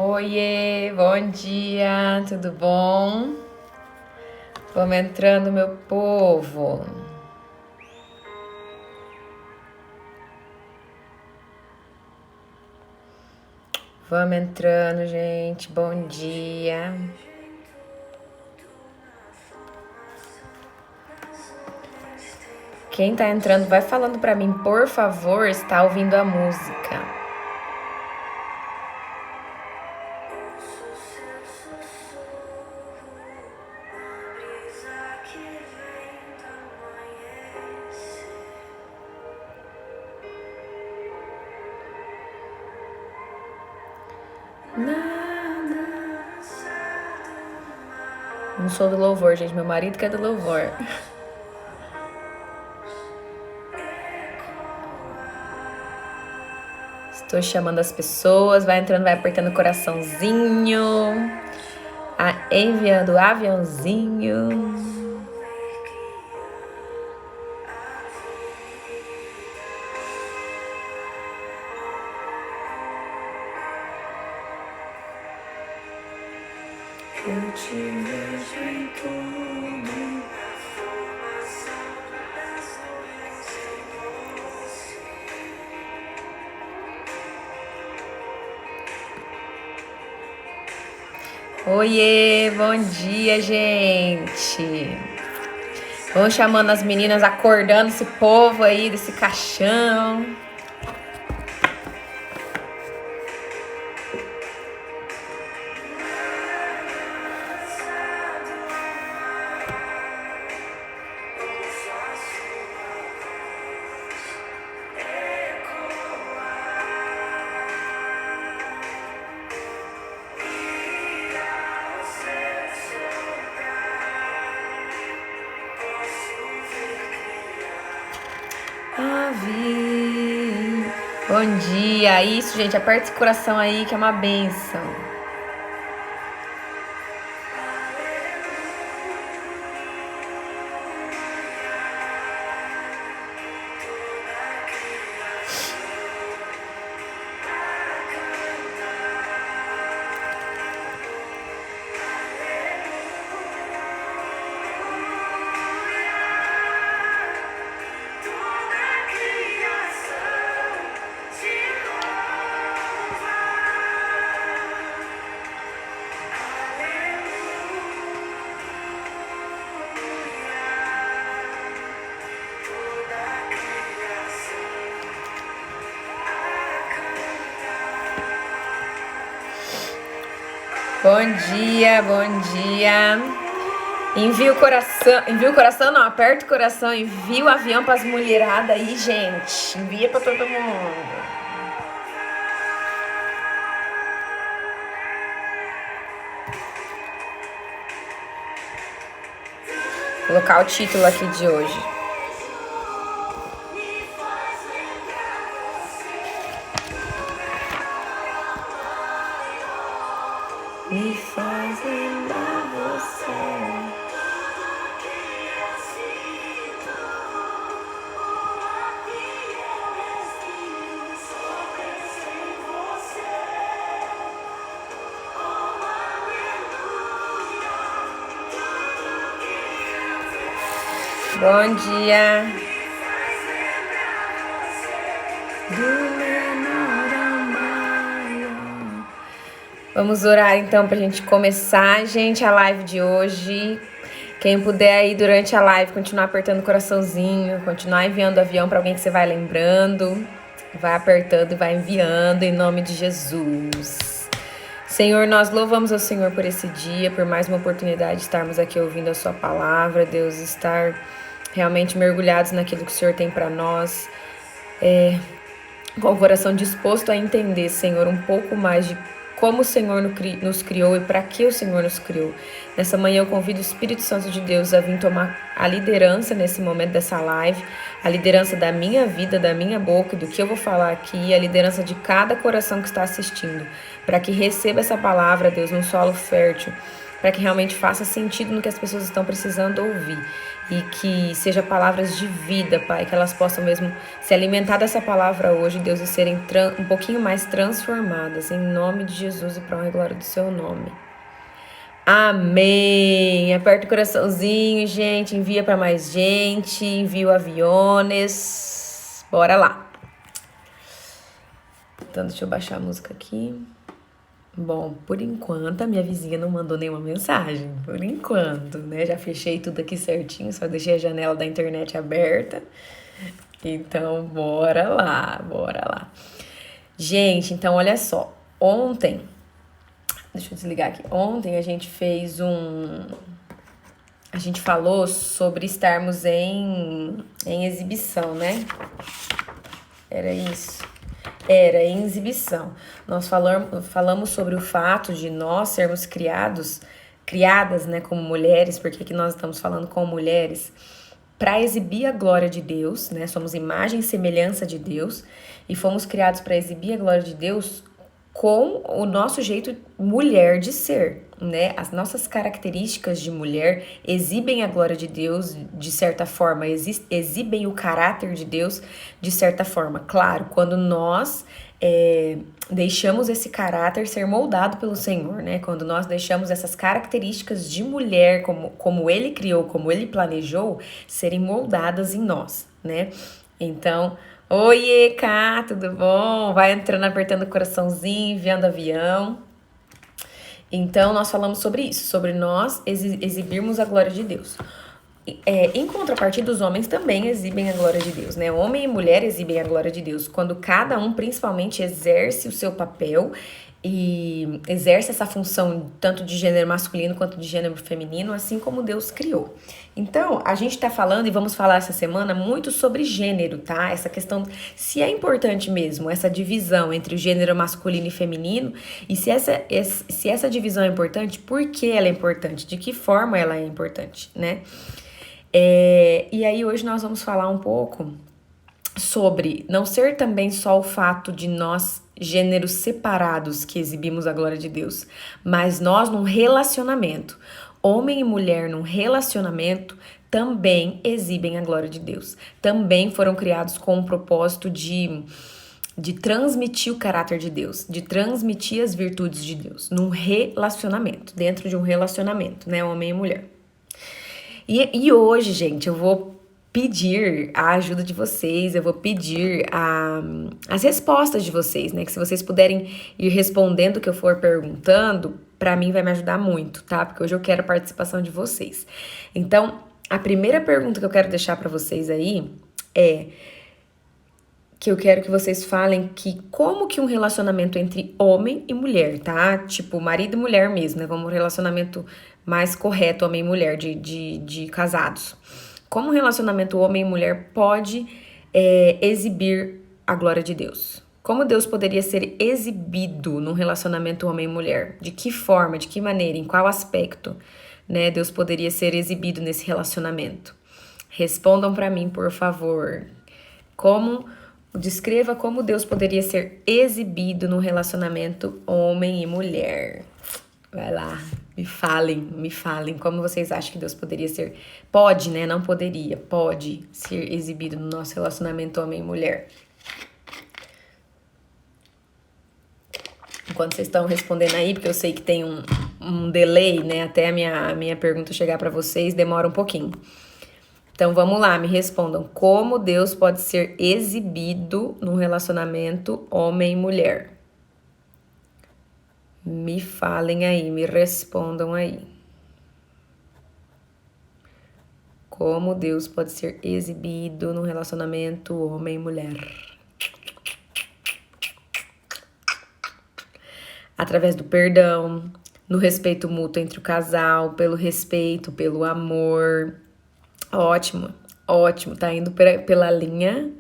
Oiê, bom dia, tudo bom? Vamos entrando, meu povo. Vamos entrando, gente, bom dia. Quem tá entrando, vai falando pra mim, por favor, está ouvindo a música. Não sou do louvor, gente. Meu marido que é do louvor. Estou chamando as pessoas. Vai entrando, vai apertando o coraçãozinho. Enviando o aviãozinho. Eu te vejo em tudo. Oiê, bom dia, gente. Vamos chamando as meninas, acordando esse povo aí desse caixão. Bom dia, isso, gente, aperta esse coração aí que é uma bênção. Bom dia, bom dia. Envia o coração não, aperta o coração, envia o avião para as mulheradas aí, gente. Envia para todo mundo. Vou colocar o título aqui de hoje. Me faz lembrar você. Bom dia. Vamos orar então pra gente começar, gente, a live de hoje. Quem puder aí durante a live continuar apertando o coraçãozinho, continuar enviando avião pra alguém que você vai lembrando, vai apertando e vai enviando em nome de Jesus. Senhor, nós louvamos ao Senhor por esse dia, por mais uma oportunidade de estarmos aqui ouvindo a sua palavra, Deus, estar realmente mergulhados naquilo que o Senhor tem pra nós, com o coração disposto a entender, Senhor, um pouco mais de como o Senhor nos criou e para que o Senhor nos criou. Nessa manhã eu convido o Espírito Santo de Deus a vir tomar a liderança nesse momento dessa live, a liderança da minha vida, da minha boca, do que eu vou falar aqui, a liderança de cada coração que está assistindo, para que receba essa palavra, Deus, num solo fértil, para que realmente faça sentido no que as pessoas estão precisando ouvir. e que seja palavras de vida, Pai, que elas possam mesmo se alimentar dessa palavra hoje, Deus, e serem um pouquinho mais transformadas, em nome de Jesus e para a honra e glória do seu nome. Amém. Aperta o coraçãozinho, gente, envia para mais gente, envia o aviones. Bora lá. Então, deixa eu baixar a música aqui. Bom, por enquanto a minha vizinha não mandou nenhuma mensagem, por enquanto, né? Já fechei tudo aqui certinho, só deixei a janela da internet aberta. Então, bora lá, bora lá. Gente, então olha só, ontem, deixa eu desligar aqui, ontem a gente fez a gente falou sobre estarmos em exibição, né? Era isso. Era em exibição. Nós falamos sobre o fato de nós sermos criadas, né, como mulheres, porque aqui nós estamos falando com mulheres, para exibir a glória de Deus, né? Somos imagem e semelhança de Deus e fomos criados para exibir a glória de Deus com o nosso jeito mulher de ser, né? As nossas características de mulher exibem a glória de Deus de certa forma, exibem o caráter de Deus de certa forma. Claro, quando nós deixamos esse caráter ser moldado pelo Senhor, né? Quando nós deixamos essas características de mulher, como Ele criou, como Ele planejou, serem moldadas em nós, né? Então, oiê, Cá, tudo bom? Vai entrando, apertando o coraçãozinho, enviando avião. Então, nós falamos sobre isso, sobre nós exibirmos a glória de Deus. Em contrapartida, os homens também exibem a glória de Deus, né? Homem e mulher exibem a glória de Deus, quando cada um principalmente exerce o seu papel e exerce essa função tanto de gênero masculino quanto de gênero feminino, assim como Deus criou. Então, a gente tá falando e vamos falar essa semana muito sobre gênero, tá? Essa questão, se é importante mesmo, essa divisão entre o gênero masculino e feminino, e se essa divisão é importante, por que ela é importante? De que forma ela é importante, né? E aí hoje nós vamos falar um pouco sobre não ser também só o fato de nós, gêneros separados, que exibimos a glória de Deus, mas nós num relacionamento, homem e mulher num relacionamento, também exibem a glória de Deus. Também foram criados com o propósito de transmitir o caráter de Deus, de transmitir as virtudes de Deus, num relacionamento, dentro de um relacionamento, né, homem e mulher. E hoje, gente, eu vou pedir a ajuda de vocês, eu vou pedir as respostas de vocês, né? Que se vocês puderem ir respondendo o que eu for perguntando, pra mim vai me ajudar muito, tá? Porque hoje eu quero a participação de vocês. Então, a primeira pergunta que eu quero deixar pra vocês aí é que eu quero que vocês falem que como que um relacionamento entre homem e mulher, tá? Tipo, marido e mulher mesmo, né? Como um relacionamento mais correto, homem e mulher, de casados. Como um relacionamento homem e mulher pode exibir a glória de Deus? Como Deus poderia ser exibido num relacionamento homem e mulher? De que forma, de que maneira, em qual aspecto, né, Deus poderia ser exibido nesse relacionamento? Respondam pra mim, por favor. Descreva como Deus poderia ser exibido no relacionamento homem e mulher. Vai lá, me falem como vocês acham que Deus poderia ser. Pode, né? Não poderia, pode ser exibido no nosso relacionamento homem e mulher. Enquanto vocês estão respondendo aí, porque eu sei que tem um delay, né? Até a minha pergunta chegar para vocês, demora um pouquinho. Então, vamos lá, me respondam. Como Deus pode ser exibido num relacionamento homem e mulher? Me falem aí, me respondam aí. Como Deus pode ser exibido num relacionamento homem e mulher? Através do perdão, no respeito mútuo entre o casal, pelo respeito, pelo amor. Ótimo, ótimo, tá indo pela linha,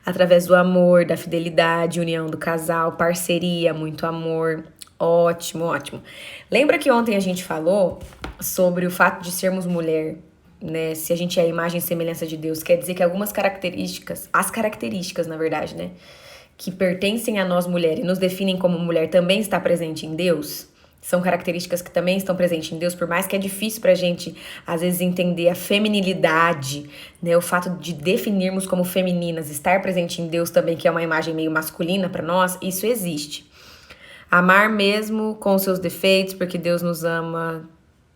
através do amor, da fidelidade, união do casal, parceria, muito amor, ótimo, ótimo. Lembra que ontem a gente falou sobre o fato de sermos mulher, né? Se a gente é a imagem e semelhança de Deus, quer dizer que algumas características, as características, na verdade, né, que pertencem a nós mulher e nos definem como mulher também está presente em Deus? São características que também estão presentes em Deus, por mais que é difícil pra gente, às vezes, entender a feminilidade, né? O fato de definirmos como femininas, estar presente em Deus também, que é uma imagem meio masculina pra nós, isso existe. Amar mesmo com os seus defeitos, porque Deus nos ama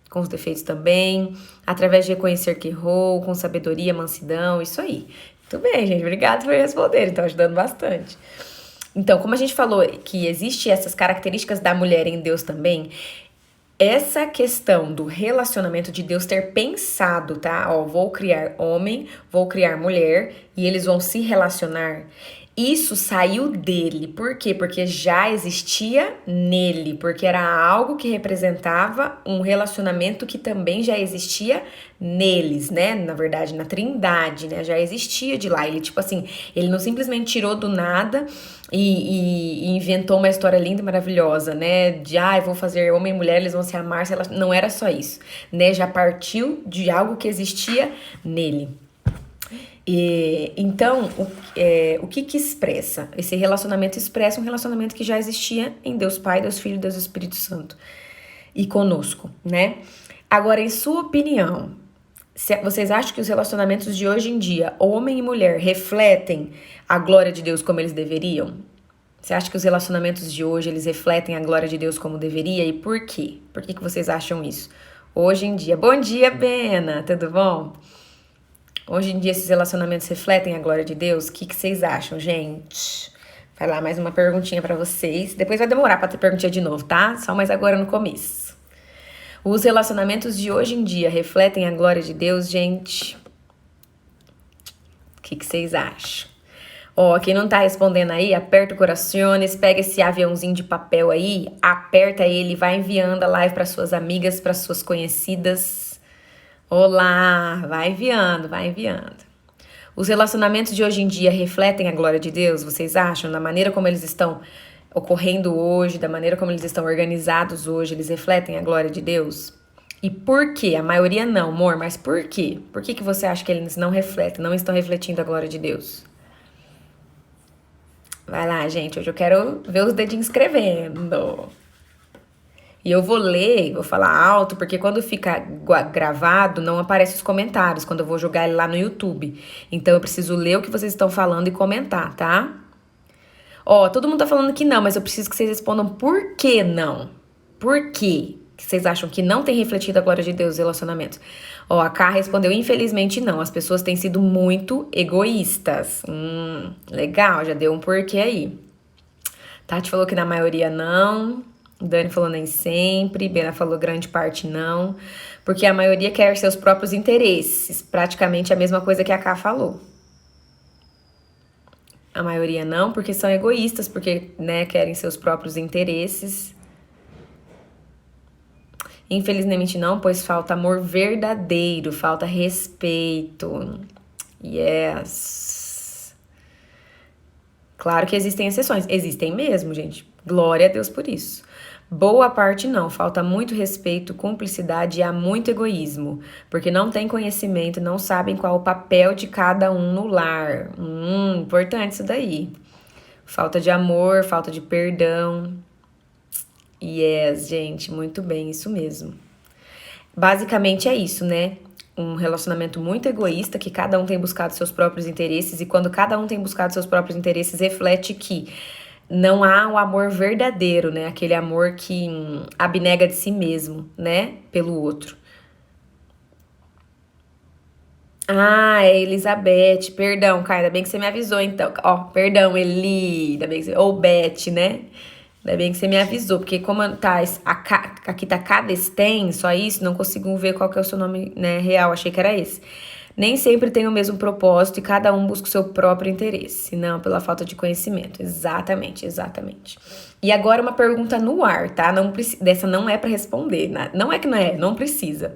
com os defeitos também, através de reconhecer que errou, com sabedoria, mansidão, isso aí. Muito bem, gente, obrigada por responder, então ajudando bastante. Então, como a gente falou que existe essas características da mulher em Deus também, essa questão do relacionamento de Deus ter pensado, tá? Ó, vou criar homem, vou criar mulher e eles vão se relacionar. Isso saiu dele. Por quê? Porque já existia nele, porque era algo que representava um relacionamento que também já existia neles, né? Na verdade, na Trindade, né? Já existia de lá. Ele, tipo assim, ele não simplesmente tirou do nada e inventou uma história linda e maravilhosa, né? De, eu vou fazer homem e mulher, eles vão se amar. Não era só isso, né? Já partiu de algo que existia nele. Então, o que expressa? Esse relacionamento expressa um relacionamento que já existia em Deus Pai, Deus Filho, Deus Espírito Santo e conosco, né? Agora, em sua opinião, vocês acham que os relacionamentos de hoje em dia, homem e mulher, refletem a glória de Deus como eles deveriam? Você acha que os relacionamentos de hoje, eles refletem a glória de Deus como deveria? E por quê? Por que vocês acham isso? Hoje em dia. Bom dia, Bena! Tudo bom? Hoje em dia, esses relacionamentos refletem a glória de Deus? O que vocês acham, gente? Vai lá, mais uma perguntinha pra vocês. Depois vai demorar pra ter perguntinha de novo, tá? Só mais agora no começo. Os relacionamentos de hoje em dia refletem a glória de Deus, gente? O que vocês acham? Ó, quem não tá respondendo aí, aperta o corações, pega esse aviãozinho de papel aí, aperta ele, vai enviando a live para suas amigas, para suas conhecidas. Olá, vai enviando, vai enviando. Os relacionamentos de hoje em dia refletem a glória de Deus, vocês acham? Da maneira como eles estão ocorrendo hoje, da maneira como eles estão organizados hoje, eles refletem a glória de Deus? E por quê? A maioria não, amor, mas por quê? Por que você acha que eles não refletem, não estão refletindo a glória de Deus? Vai lá, gente, hoje eu quero ver os dedinhos escrevendo. E eu vou ler, vou falar alto, porque quando fica gravado, não aparece os comentários, quando eu vou jogar ele lá no YouTube. Então, eu preciso ler o que vocês estão falando e comentar, tá? Ó, todo mundo tá falando que não, mas eu preciso que vocês respondam por que não. Por quê? Que vocês acham que não tem refletido a glória de Deus nos relacionamentos? Ó, a Ká respondeu, infelizmente não, as pessoas têm sido muito egoístas. Legal, já deu um porquê aí. Tati falou que na maioria não. Dani falou nem sempre, Bena falou grande parte não, porque a maioria quer seus próprios interesses, praticamente a mesma coisa que a Ká falou. A maioria não, porque são egoístas, porque, né, querem seus próprios interesses. Infelizmente não, pois falta amor verdadeiro, falta respeito. Yes. Claro que existem exceções, existem mesmo, gente. Glória a Deus por isso. Boa parte não, falta muito respeito, cumplicidade e há muito egoísmo, porque não tem conhecimento, não sabem qual o papel de cada um no lar. Importante isso daí. Falta de amor, falta de perdão. Yes, gente, muito bem, isso mesmo. Basicamente é isso, né? Um relacionamento muito egoísta, que cada um tem buscado seus próprios interesses, e quando cada um tem buscado seus próprios interesses, reflete que não há um amor verdadeiro, né? Aquele amor que abnega de si mesmo, né? Pelo outro. É Elizabeth. Perdão, Kai, ainda bem que você me avisou, então. Ó, perdão, Eli. Ainda bem que você... Ou Beth, né? Ainda bem que você me avisou, porque como tá... Aqui tá Cadestem, só isso, não consigo ver qual que é o seu nome, né, real. Achei que era esse. Nem sempre tem o mesmo propósito e cada um busca o seu próprio interesse, não pela falta de conhecimento. Exatamente, exatamente. E agora uma pergunta no ar, tá? Dessa não é pra responder, né? Não é que não é, não precisa.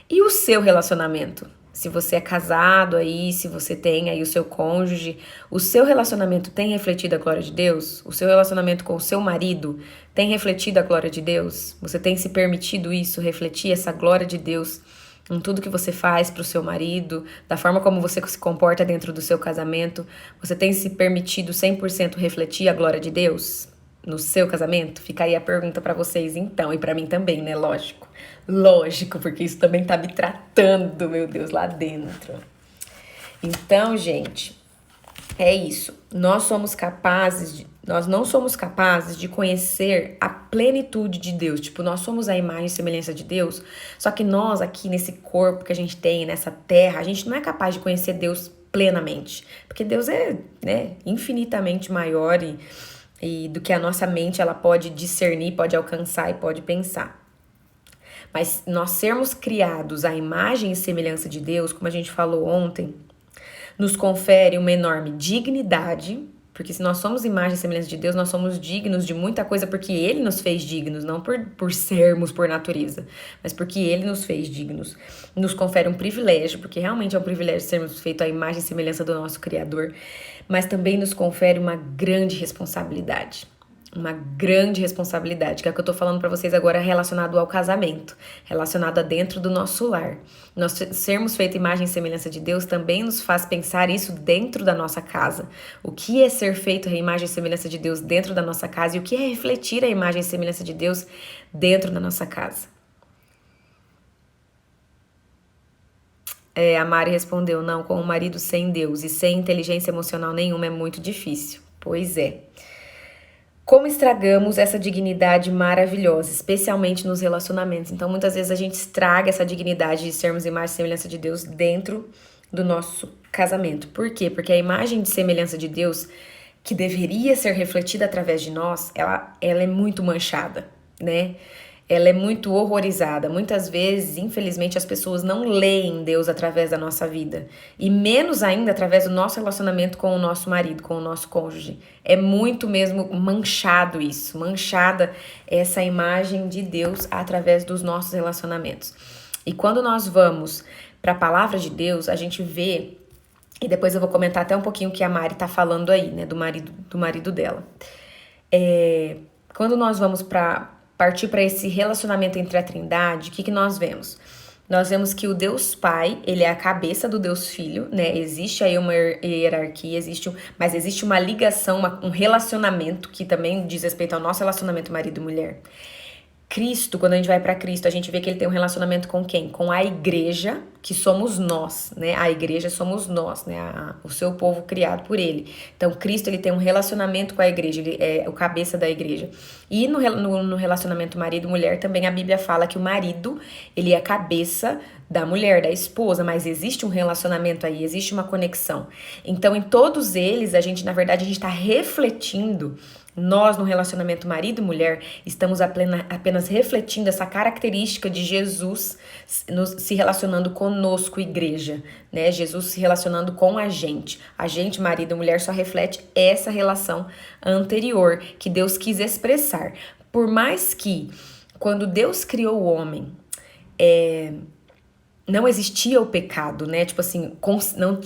E o seu relacionamento? Se você é casado aí, se você tem aí o seu cônjuge, o seu relacionamento tem refletido a glória de Deus? O seu relacionamento com o seu marido tem refletido a glória de Deus? Você tem se permitido isso, refletir essa glória de Deus em tudo que você faz pro seu marido, da forma como você se comporta dentro do seu casamento? Você tem se permitido 100% refletir a glória de Deus? no seu casamento? Fica aí a pergunta pra vocês então, e pra mim também, né? Lógico. Lógico, porque isso também tá me tratando, meu Deus, lá dentro. Então, gente, é isso. Nós não somos capazes de conhecer a plenitude de Deus. Tipo, nós somos a imagem e semelhança de Deus, só que nós aqui nesse corpo que a gente tem, nessa terra, a gente não é capaz de conhecer Deus plenamente, porque Deus é, né, infinitamente maior e do que a nossa mente ela pode discernir, pode alcançar e pode pensar. Mas nós sermos criados à imagem e semelhança de Deus, como a gente falou ontem, nos confere uma enorme dignidade, porque se nós somos imagem e semelhança de Deus, nós somos dignos de muita coisa porque Ele nos fez dignos, não por sermos por natureza, mas porque Ele nos fez dignos. Nos confere um privilégio, porque realmente é um privilégio sermos feitos à imagem e semelhança do nosso Criador, mas também nos confere uma grande responsabilidade. Uma grande responsabilidade, que é o que eu tô falando pra vocês agora relacionado ao casamento, relacionado a dentro do nosso lar. Nós sermos feitos imagem e semelhança de Deus também nos faz pensar isso dentro da nossa casa. O que é ser feito a imagem e semelhança de Deus dentro da nossa casa e o que é refletir a imagem e semelhança de Deus dentro da nossa casa. A Mari respondeu, não, com um marido sem Deus e sem inteligência emocional nenhuma é muito difícil. Pois é. Como estragamos essa dignidade maravilhosa, especialmente nos relacionamentos. Então, muitas vezes a gente estraga essa dignidade de sermos imagem e semelhança de Deus dentro do nosso casamento. Por quê? Porque a imagem de semelhança de Deus, que deveria ser refletida através de nós, ela é muito manchada, né? Ela é muito horrorizada. Muitas vezes, infelizmente, as pessoas não leem Deus através da nossa vida. E menos ainda através do nosso relacionamento com o nosso marido, com o nosso cônjuge. É muito mesmo manchado isso. Manchada essa imagem de Deus através dos nossos relacionamentos. E quando nós vamos para a palavra de Deus, a gente vê... E depois eu vou comentar até um pouquinho o que a Mari tá falando aí, né? Do marido dela. Quando nós vamos partir para esse relacionamento entre a Trindade, o que nós vemos? Nós vemos que o Deus Pai, ele é a cabeça do Deus Filho, né? Existe aí uma hierarquia, mas existe uma ligação, um relacionamento que também diz respeito ao nosso relacionamento marido e mulher. Cristo, quando a gente vai para Cristo, a gente vê que ele tem um relacionamento com quem? Com a igreja, que somos nós, né? A igreja somos nós, né? O seu povo criado por ele. Então, Cristo, ele tem um relacionamento com a igreja, ele é o cabeça da igreja. E no relacionamento marido-mulher, também a Bíblia fala que o marido, ele é a cabeça da mulher, da esposa, mas existe um relacionamento aí, existe uma conexão. Então, em todos eles, na verdade, a gente está refletindo. Nós, no relacionamento marido e mulher, estamos apenas refletindo essa característica de Jesus se relacionando conosco, igreja, né? Jesus se relacionando com a gente. A gente, marido e mulher, só reflete essa relação anterior que Deus quis expressar. Por mais que, quando Deus criou o homem, não existia o pecado, né? Tipo assim,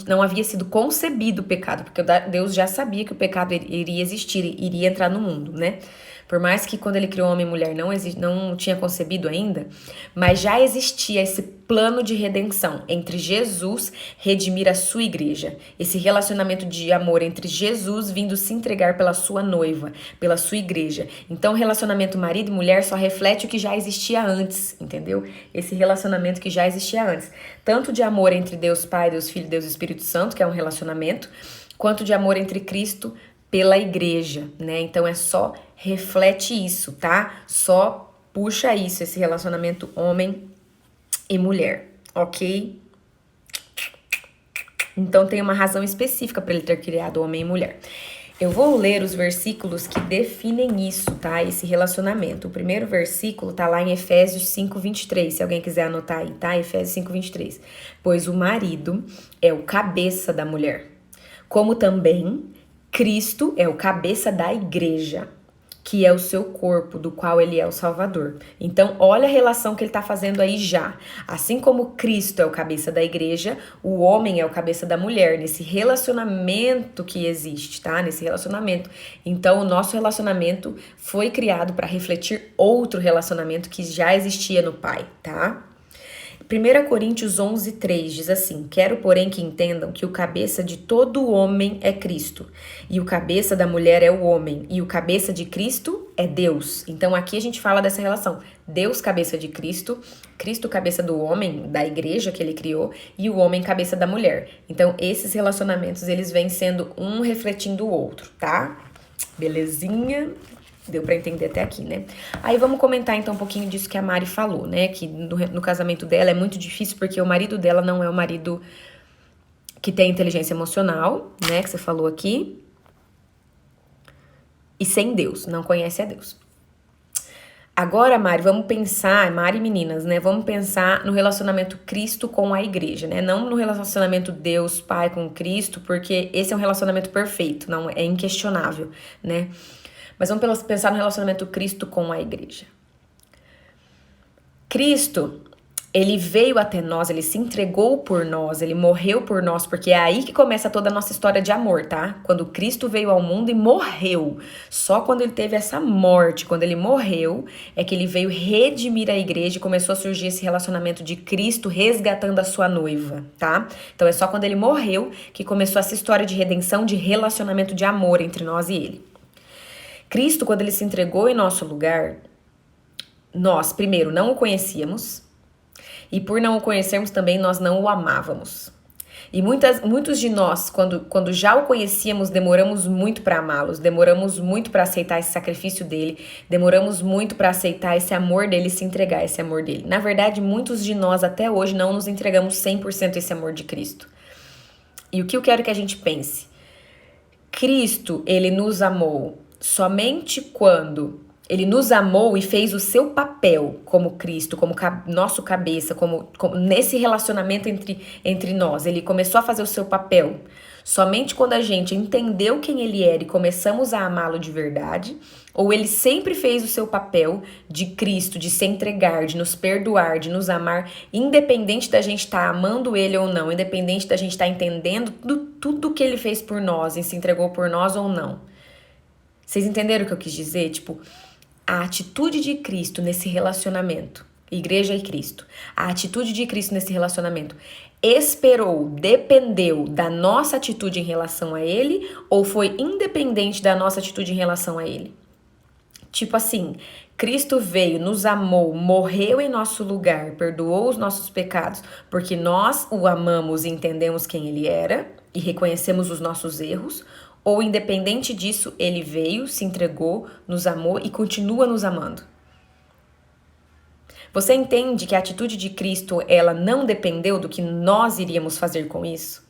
não havia sido concebido o pecado, porque Deus já sabia que o pecado iria existir, iria entrar no mundo, né? Por mais que quando ele criou homem e mulher não tinha concebido ainda, mas já existia esse plano de redenção entre Jesus redimir a sua igreja. Esse relacionamento de amor entre Jesus vindo se entregar pela sua noiva, pela sua igreja. Então o relacionamento marido e mulher só reflete o que já existia antes, entendeu? Esse relacionamento que já existia antes. Tanto de amor entre Deus Pai, Deus Filho, Deus Espírito Santo, que é um relacionamento, quanto de amor entre Cristo pela igreja, né? Então só reflete isso, tá? Só puxa isso, esse relacionamento homem e mulher, ok? Então tem uma razão específica para ele ter criado homem e mulher. Eu vou ler os versículos que definem isso, tá? Esse relacionamento. O primeiro versículo tá lá em Efésios 5:23, se alguém quiser anotar aí, tá? Efésios 5:23. Pois o marido é o cabeça da mulher, como também Cristo é o cabeça da igreja, que é o seu corpo, do qual ele é o Salvador. Então, olha a relação que ele está fazendo aí já. Assim como Cristo é o cabeça da igreja, o homem é o cabeça da mulher, nesse relacionamento que existe, tá? Nesse relacionamento. Então, o nosso relacionamento foi criado para refletir outro relacionamento que já existia no Pai, tá? 1 Coríntios 11:3 diz assim: quero, porém, que entendam que o cabeça de todo homem é Cristo, e o cabeça da mulher é o homem, e o cabeça de Cristo é Deus. Então aqui a gente fala dessa relação: Deus, cabeça de Cristo, Cristo, cabeça do homem, da igreja que ele criou, e o homem, cabeça da mulher. Então esses relacionamentos, eles vêm sendo um refletindo o outro, tá? Belezinha? Deu pra entender até aqui, né? Aí vamos comentar então um pouquinho disso que a Mari falou, né? Que no casamento dela é muito difícil porque o marido dela não é o marido que tem inteligência emocional, né? Que você falou aqui. E sem Deus, não conhece a Deus. Agora, Mari, vamos pensar, Mari e meninas, né? Vamos pensar no relacionamento Cristo com a igreja, né? Não no relacionamento Deus, Pai com Cristo, porque esse é um relacionamento perfeito, não é inquestionável, né? Mas vamos pensar no relacionamento Cristo com a igreja. Cristo, ele veio até nós, ele se entregou por nós, ele morreu por nós, porque é aí que começa toda a nossa história de amor, tá? Quando Cristo veio ao mundo e morreu. Só quando ele teve essa morte, quando ele morreu, é que ele veio redimir a igreja e começou a surgir esse relacionamento de Cristo resgatando a sua noiva, tá? Então é só quando ele morreu que começou essa história de redenção, de relacionamento de amor entre nós e ele. Cristo, quando ele se entregou em nosso lugar, nós, primeiro, não o conhecíamos, e por não o conhecermos também, nós não o amávamos. E muitos de nós, quando já o conhecíamos, demoramos muito para amá-los, demoramos muito para aceitar esse sacrifício dele, demoramos muito para aceitar esse amor dele, se entregar esse amor dele. Na verdade, muitos de nós até hoje não nos entregamos 100% esse amor de Cristo. E o que eu quero que a gente pense? Cristo, ele nos amou somente quando ele nos amou e fez o seu papel como Cristo, como nosso cabeça, como nesse relacionamento entre nós. Ele começou a fazer o seu papel somente quando a gente entendeu quem ele era e começamos a amá-lo de verdade, ou ele sempre fez o seu papel de Cristo, de se entregar, de nos perdoar, de nos amar, independente da gente estar amando ele ou não, independente da gente estar entendendo tudo que ele fez por nós e se entregou por nós ou não. Vocês entenderam o que eu quis dizer? Tipo, a atitude de Cristo nesse relacionamento, igreja e Cristo, a atitude de Cristo nesse relacionamento esperou, dependeu da nossa atitude em relação a ele ou foi independente da nossa atitude em relação a ele? Tipo assim, Cristo veio, nos amou, morreu em nosso lugar, perdoou os nossos pecados, porque nós o amamos e entendemos quem ele era e reconhecemos os nossos erros, ou independente disso, ele veio, se entregou, nos amou e continua nos amando. Você entende que a atitude de Cristo, ela não dependeu do que nós iríamos fazer com isso?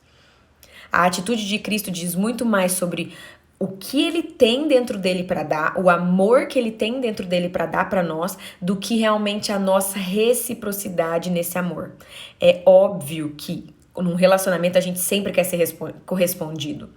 A atitude de Cristo diz muito mais sobre o que ele tem dentro dele para dar, o amor que ele tem dentro dele para dar para nós, do que realmente a nossa reciprocidade nesse amor. É óbvio que num relacionamento a gente sempre quer ser correspondido.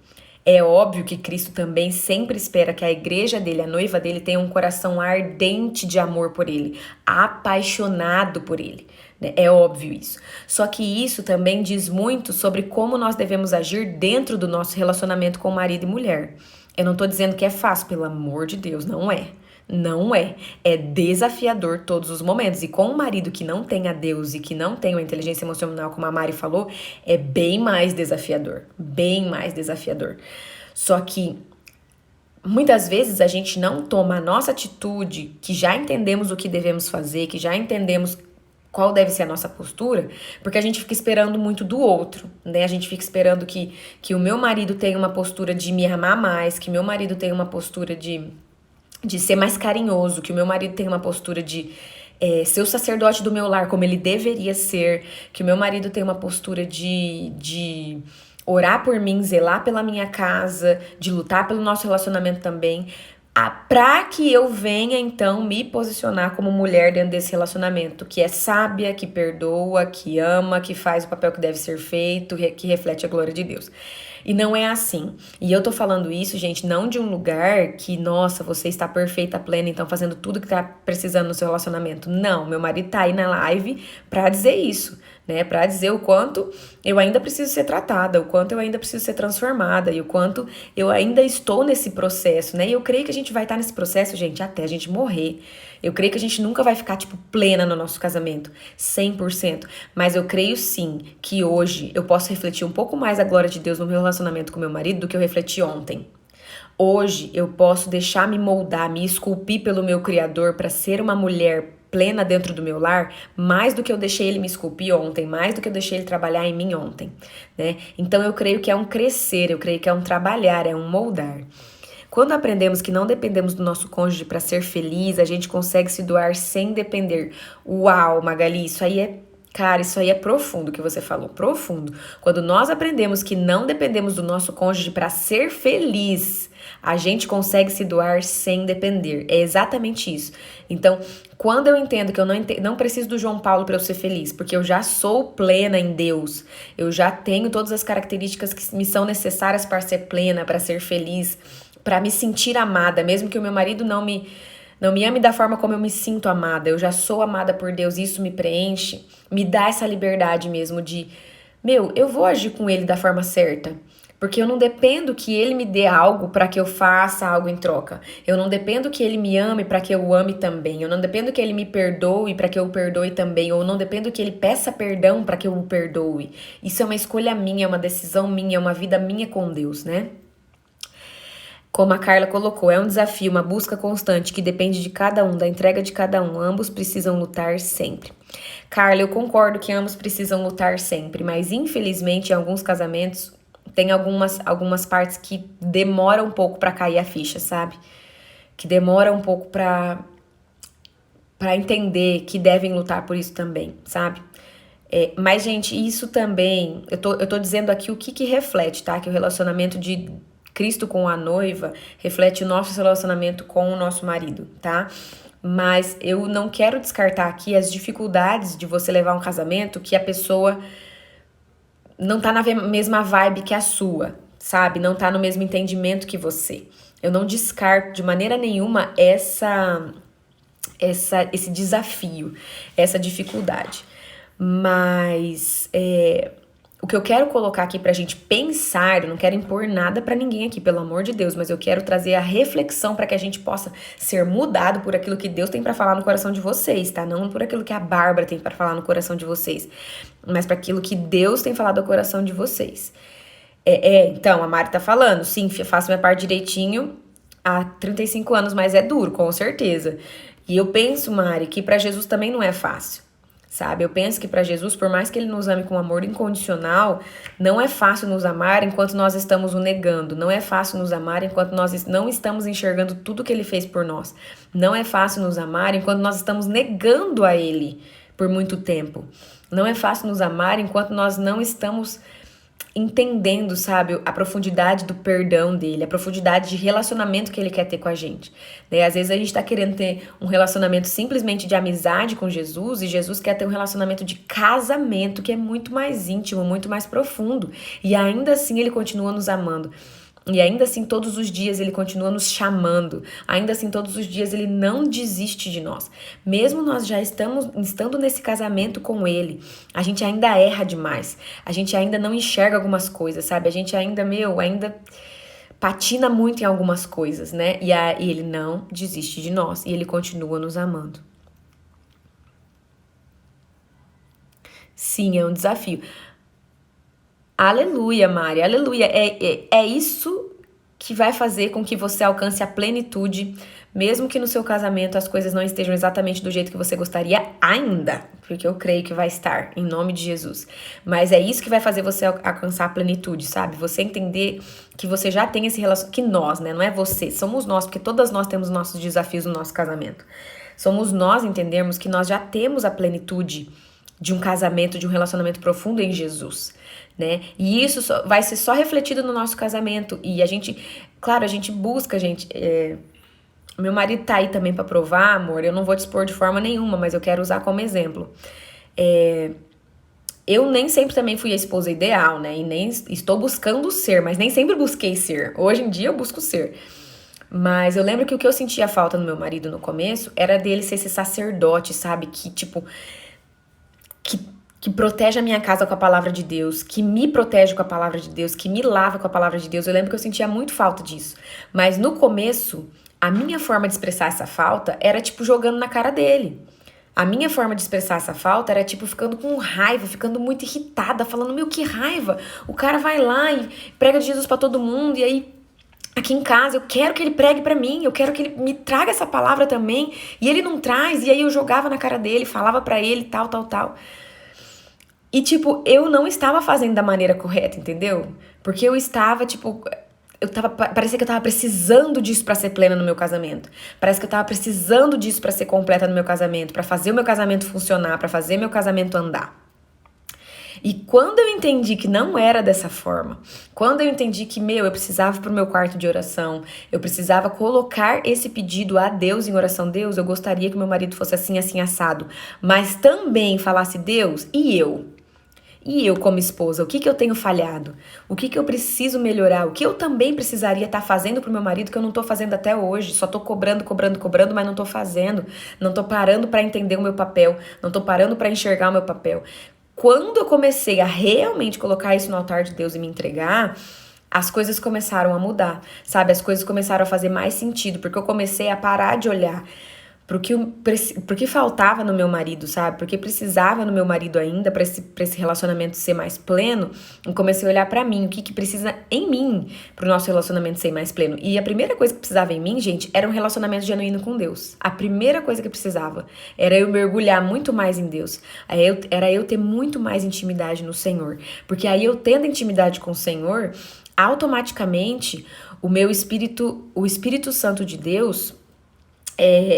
É óbvio que Cristo também sempre espera que a igreja dele, a noiva dele, tenha um coração ardente de amor por ele, apaixonado por ele. É óbvio isso. Só que isso também diz muito sobre como nós devemos agir dentro do nosso relacionamento com marido e mulher. Eu não tô dizendo que é fácil, pelo amor de Deus, não é. Não é. É desafiador todos os momentos. E com um marido que não tem a Deus e que não tem uma inteligência emocional, como a Mari falou, é bem mais desafiador. Bem mais desafiador. Só que muitas vezes a gente não toma a nossa atitude, que já entendemos o que devemos fazer, que já entendemos qual deve ser a nossa postura, porque a gente fica esperando muito do outro, né? A gente fica esperando que o meu marido tenha uma postura de me amar mais, que meu marido tenha uma postura de ser mais carinhoso, que o meu marido tenha uma postura de ser o sacerdote do meu lar, como ele deveria ser, que o meu marido tenha uma postura de orar por mim, zelar pela minha casa, de lutar pelo nosso relacionamento também, pra que eu venha, então, me posicionar como mulher dentro desse relacionamento, que é sábia, que perdoa, que ama, que faz o papel que deve ser feito, que reflete a glória de Deus. E não é assim. E eu tô falando isso, gente, não de um lugar que, nossa, você está perfeita, plena, então fazendo tudo que tá precisando no seu relacionamento. Não, meu marido tá aí na live pra dizer isso, né? Pra dizer o quanto eu ainda preciso ser tratada, o quanto eu ainda preciso ser transformada e o quanto eu ainda estou nesse processo, né? E eu creio que a gente vai estar nesse processo, gente, até a gente morrer. Eu creio que a gente nunca vai ficar, tipo, plena no nosso casamento, 100%. Mas eu creio, sim, que hoje eu posso refletir um pouco mais a glória de Deus no meu relacionamento com meu marido do que eu refleti ontem. Hoje eu posso deixar me moldar, me esculpir pelo meu Criador para ser uma mulher plena dentro do meu lar, mais do que eu deixei ele me esculpir ontem, mais do que eu deixei ele trabalhar em mim ontem, né? Então eu creio que é um crescer, eu creio que é um trabalhar, é um moldar. Quando aprendemos que não dependemos do nosso cônjuge para ser feliz, a gente consegue se doar sem depender. Uau, Magali, isso aí é, cara, isso aí é profundo que você falou, profundo. Quando nós aprendemos que não dependemos do nosso cônjuge para ser feliz, a gente consegue se doar sem depender. É exatamente isso. Então, quando eu entendo que eu não preciso do João Paulo para eu ser feliz, porque eu já sou plena em Deus, eu já tenho todas as características que me são necessárias para ser plena, para ser feliz, para me sentir amada, mesmo que o meu marido não me ame da forma como eu me sinto amada. Eu já sou amada por Deus, isso me preenche, me dá essa liberdade mesmo de, eu vou agir com ele da forma certa. Porque eu não dependo que ele me dê algo para que eu faça algo em troca. Eu não dependo que ele me ame para que eu ame também. Eu não dependo que ele me perdoe para que eu perdoe também. Ou não dependo que ele peça perdão para que eu o perdoe. Isso é uma escolha minha, é uma decisão minha, é uma vida minha com Deus, né? Como a Carla colocou, é um desafio, uma busca constante que depende de cada um, da entrega de cada um. Ambos precisam lutar sempre. Carla, eu concordo que ambos precisam lutar sempre, mas infelizmente em alguns casamentos tem algumas partes que demoram um pouco pra cair a ficha, sabe? Que demora um pouco pra entender que devem lutar por isso também, sabe? Mas, gente, isso também, eu tô dizendo aqui o que reflete, tá? Que o relacionamento de Cristo com a noiva reflete o nosso relacionamento com o nosso marido, tá? Mas eu não quero descartar aqui as dificuldades de você levar um casamento que a pessoa não tá na mesma vibe que a sua, sabe? Não tá no mesmo entendimento que você. Eu não descarto de maneira nenhuma esse desafio, essa dificuldade. Mas o que eu quero colocar aqui pra gente pensar, eu não quero impor nada pra ninguém aqui, pelo amor de Deus, mas eu quero trazer a reflexão pra que a gente possa ser mudado por aquilo que Deus tem pra falar no coração de vocês, tá? Não por aquilo que a Bárbara tem pra falar no coração de vocês, mas pra aquilo que Deus tem falado no coração de vocês. Então, a Mari tá falando, sim, faço minha parte direitinho há 35 anos, mas é duro, com certeza. E eu penso, Mari, que pra Jesus também não é fácil. Sabe, eu penso que para Jesus, por mais que ele nos ame com amor incondicional, não é fácil nos amar enquanto nós estamos o negando. Não é fácil nos amar enquanto nós não estamos enxergando tudo que ele fez por nós. Não é fácil nos amar enquanto nós estamos negando a ele por muito tempo. Não é fácil nos amar enquanto nós não estamos entendendo, sabe, a profundidade do perdão dele, a profundidade de relacionamento que ele quer ter com a gente, né? Às vezes a gente tá querendo ter um relacionamento simplesmente de amizade com Jesus e Jesus quer ter um relacionamento de casamento que é muito mais íntimo, muito mais profundo e ainda assim ele continua nos amando. E ainda assim, todos os dias ele continua nos chamando. Ainda assim, todos os dias ele não desiste de nós. Mesmo nós já estando nesse casamento com ele, a gente ainda erra demais. A gente ainda não enxerga algumas coisas, sabe? A gente ainda patina muito em algumas coisas, né? E ele não desiste de nós. E ele continua nos amando. Sim, é um desafio. Aleluia, Mari, aleluia. É isso que vai fazer com que você alcance a plenitude, mesmo que no seu casamento as coisas não estejam exatamente do jeito que você gostaria ainda, porque eu creio que vai estar, em nome de Jesus. Mas é isso que vai fazer você alcançar a plenitude, sabe? Você entender que você já tem esse relacionamento, que nós, né? Não é você, somos nós, porque todas nós temos nossos desafios no nosso casamento. Somos nós entendermos que nós já temos a plenitude de um casamento, de um relacionamento profundo em Jesus, né? E isso vai ser só refletido no nosso casamento. E a gente, claro, a gente busca, meu marido tá aí também pra provar, amor, eu não vou te expor de forma nenhuma, mas eu quero usar como exemplo. Eu nem sempre também fui a esposa ideal, né? E nem estou buscando ser, mas nem sempre busquei ser. Hoje em dia eu busco ser. Mas eu lembro que o que eu sentia falta no meu marido no começo era dele ser esse sacerdote, sabe? Que, tipo, que, que protege a minha casa com a palavra de Deus, que me protege com a palavra de Deus, que me lava com a palavra de Deus. Eu lembro que eu sentia muito falta disso. Mas no começo, a minha forma de expressar essa falta era, tipo, jogando na cara dele. A minha forma de expressar essa falta era, tipo, ficando com raiva, ficando muito irritada, falando, meu, que raiva. O cara vai lá e prega de Jesus pra todo mundo, e aí, aqui em casa, eu quero que ele pregue pra mim, eu quero que ele me traga essa palavra também, e ele não traz, e aí eu jogava na cara dele, falava pra ele, tal, tal, tal. E, tipo, eu não estava fazendo da maneira correta, entendeu? Porque eu estava, tipo... parecia que eu tava precisando disso pra ser plena no meu casamento. Parece que eu tava precisando disso pra ser completa no meu casamento, pra fazer o meu casamento funcionar, pra fazer meu casamento andar. E quando eu entendi que não era dessa forma, quando eu entendi que, eu precisava ir pro meu quarto de oração, eu precisava colocar esse pedido a Deus em oração, Deus, eu gostaria que meu marido fosse assim, assim, assado, mas também falasse, Deus, e eu? E eu, como esposa, o que eu tenho falhado? O que eu preciso melhorar? O que eu também precisaria estar fazendo pro meu marido que eu não tô fazendo até hoje? Só tô cobrando, mas não tô fazendo. Não tô parando para entender o meu papel. Não tô parando para enxergar o meu papel. Quando eu comecei a realmente colocar isso no altar de Deus e me entregar, as coisas começaram a mudar, sabe? As coisas começaram a fazer mais sentido, porque eu comecei a parar de olhar porque faltava no meu marido, sabe? Porque precisava no meu marido ainda pra esse relacionamento ser mais pleno. Eu comecei a olhar pra mim, o que precisa em mim pro nosso relacionamento ser mais pleno. E a primeira coisa que precisava em mim, gente, era um relacionamento genuíno com Deus. A primeira coisa que precisava era eu mergulhar muito mais em Deus. Era eu ter muito mais intimidade no Senhor. Porque aí eu tendo intimidade com o Senhor, automaticamente o Espírito Santo de Deus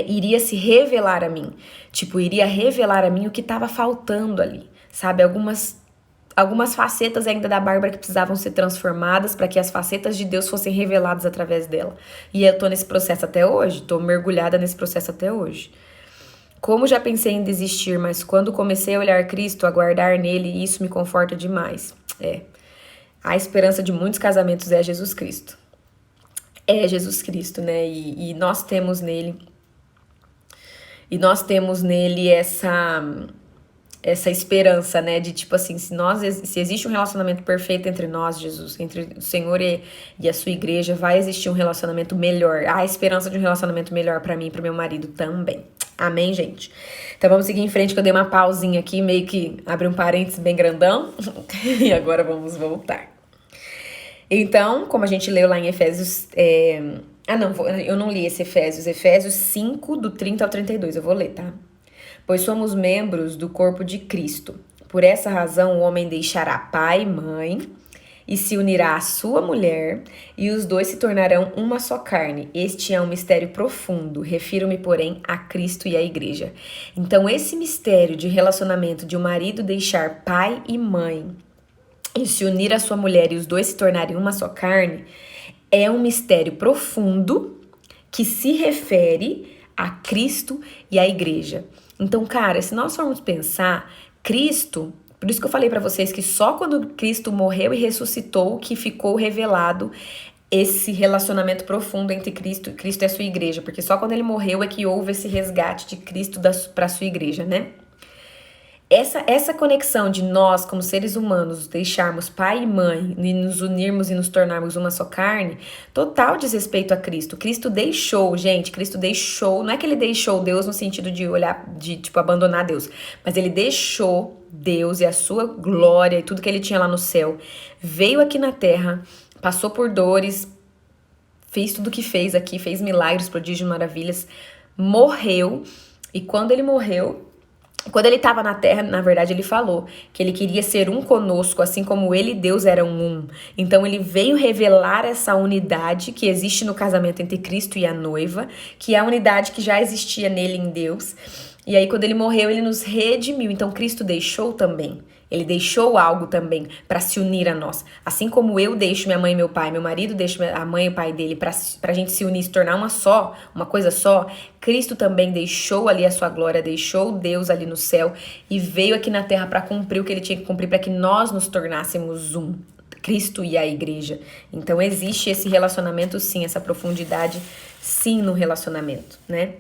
iria se revelar a mim. Tipo, iria revelar a mim o que estava faltando ali, sabe? Algumas facetas ainda da Bárbara que precisavam ser transformadas para que as facetas de Deus fossem reveladas através dela. E eu tô nesse processo até hoje, tô mergulhada nesse processo até hoje. Como já pensei em desistir, mas quando comecei a olhar Cristo, a guardar nele, isso me conforta demais. A esperança de muitos casamentos é Jesus Cristo. É Jesus Cristo, né? E nós temos nele essa esperança, né? De tipo assim, se existe um relacionamento perfeito entre nós, Jesus, entre o Senhor e a sua igreja, vai existir um relacionamento melhor. Há a esperança de um relacionamento melhor pra mim e pro meu marido também. Amém, gente? Então vamos seguir em frente, que eu dei uma pausinha aqui, meio que abri um parênteses bem grandão. E agora vamos voltar. Então, como a gente leu lá em Efésios... eu não li esse Efésios 5, do 30 ao 32, eu vou ler, tá? Pois somos membros do corpo de Cristo. Por essa razão, o homem deixará pai e mãe e se unirá à sua mulher, e os dois se tornarão uma só carne. Este é um mistério profundo, refiro-me, porém, a Cristo e à igreja. Então, esse mistério de relacionamento de um marido deixar pai e mãe e se unir à sua mulher e os dois se tornarem uma só carne, é um mistério profundo que se refere a Cristo e à igreja. Então, cara, se nós formos pensar, Cristo, por isso que eu falei pra vocês que só quando Cristo morreu e ressuscitou que ficou revelado esse relacionamento profundo entre Cristo e a sua igreja, porque só quando ele morreu é que houve esse resgate de Cristo para a sua igreja, né? Essa conexão de nós, como seres humanos, deixarmos pai e mãe e nos unirmos e nos tornarmos uma só carne, total desrespeito a Cristo. Cristo deixou, gente, não é que ele deixou Deus no sentido de olhar, de tipo abandonar Deus, mas ele deixou Deus e a sua glória e tudo que ele tinha lá no céu, veio aqui na terra, passou por dores, fez tudo que fez aqui, fez milagres, prodígios, maravilhas, morreu, e quando ele morreu, quando ele estava na terra, na verdade, ele falou que ele queria ser um conosco, assim como ele e Deus eram um. Então, ele veio revelar essa unidade que existe no casamento entre Cristo e a noiva, que é a unidade que já existia nele em Deus. E aí, quando ele morreu, ele nos redimiu. Então, Cristo deixou também. Ele deixou algo também para se unir a nós. Assim como eu deixo minha mãe e meu pai, meu marido deixa a mãe e o pai dele pra gente se unir, se tornar uma coisa só, Cristo também deixou ali a sua glória, deixou Deus ali no céu e veio aqui na terra para cumprir o que ele tinha que cumprir para que nós nos tornássemos um. Cristo e a igreja. Então existe esse relacionamento sim, essa profundidade sim no relacionamento, né?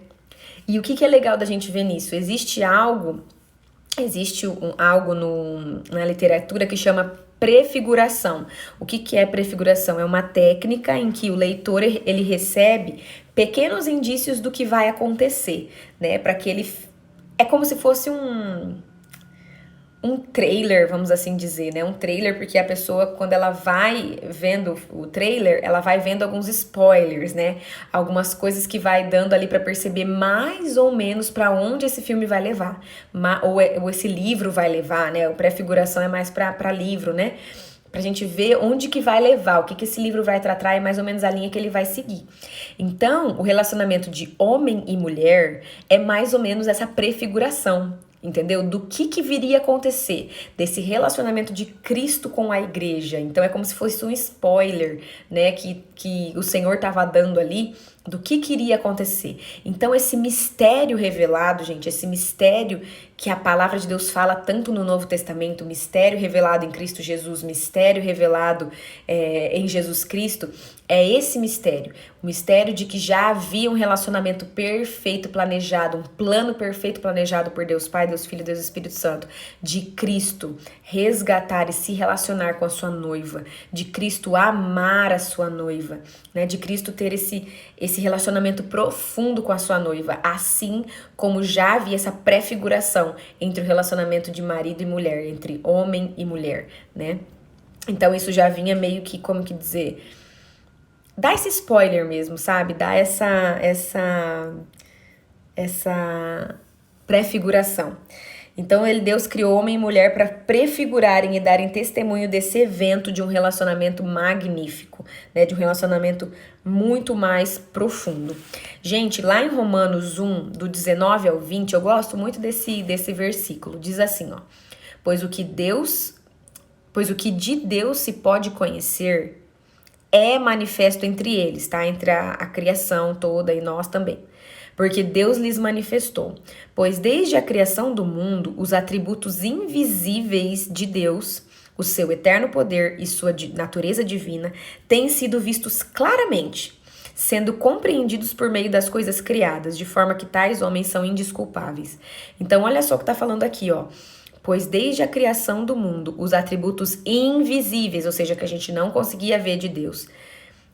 E o que é legal da gente ver nisso? Existe algo na literatura que chama prefiguração. O que é prefiguração? É uma técnica em que o leitor ele recebe pequenos indícios do que vai acontecer, né? Para que ele... É como se fosse um trailer, vamos assim dizer, né? Um trailer, porque a pessoa, quando ela vai vendo o trailer, ela vai vendo alguns spoilers, né? Algumas coisas que vai dando ali para perceber mais ou menos para onde esse filme vai levar, ou esse livro vai levar, né? O pré-figuração é mais para livro, né? Pra gente ver onde que vai levar, o que esse livro vai tratar, é mais ou menos a linha que ele vai seguir. Então, o relacionamento de homem e mulher é mais ou menos essa prefiguração, entendeu? Do que viria a acontecer desse relacionamento de Cristo com a igreja. Então, é como se fosse um spoiler, né, que o Senhor estava dando ali do que iria acontecer. Então, esse mistério revelado, gente, esse mistério que a palavra de Deus fala tanto no Novo Testamento, mistério revelado em Cristo Jesus, mistério revelado em Jesus Cristo, é esse mistério. O mistério de que já havia um relacionamento perfeito planejado, um plano perfeito planejado por Deus Pai, Deus Filho e Deus Espírito Santo, de Cristo resgatar e se relacionar com a sua noiva, de Cristo amar a sua noiva, né? De Cristo ter esse relacionamento profundo com a sua noiva, assim como já havia essa prefiguração entre o relacionamento de marido e mulher, entre homem e mulher, né? Então isso já vinha meio que, como que dizer, dá esse spoiler mesmo, sabe? Dá essa prefiguração. Então Deus criou homem e mulher para prefigurarem e darem testemunho desse evento de um relacionamento magnífico, né? De um relacionamento muito mais profundo. Gente, lá em Romanos 1, do 19 ao 20, eu gosto muito desse versículo. Diz assim, ó: Pois o que de Deus se pode conhecer é manifesto entre eles, tá? Entre a criação toda e nós também. Porque Deus lhes manifestou. Pois desde a criação do mundo, os atributos invisíveis de Deus, o seu eterno poder e sua natureza divina, têm sido vistos claramente, sendo compreendidos por meio das coisas criadas, de forma que tais homens são indesculpáveis. Então, olha só o que tá falando aqui, ó. Pois desde a criação do mundo, os atributos invisíveis, ou seja, que a gente não conseguia ver de Deus,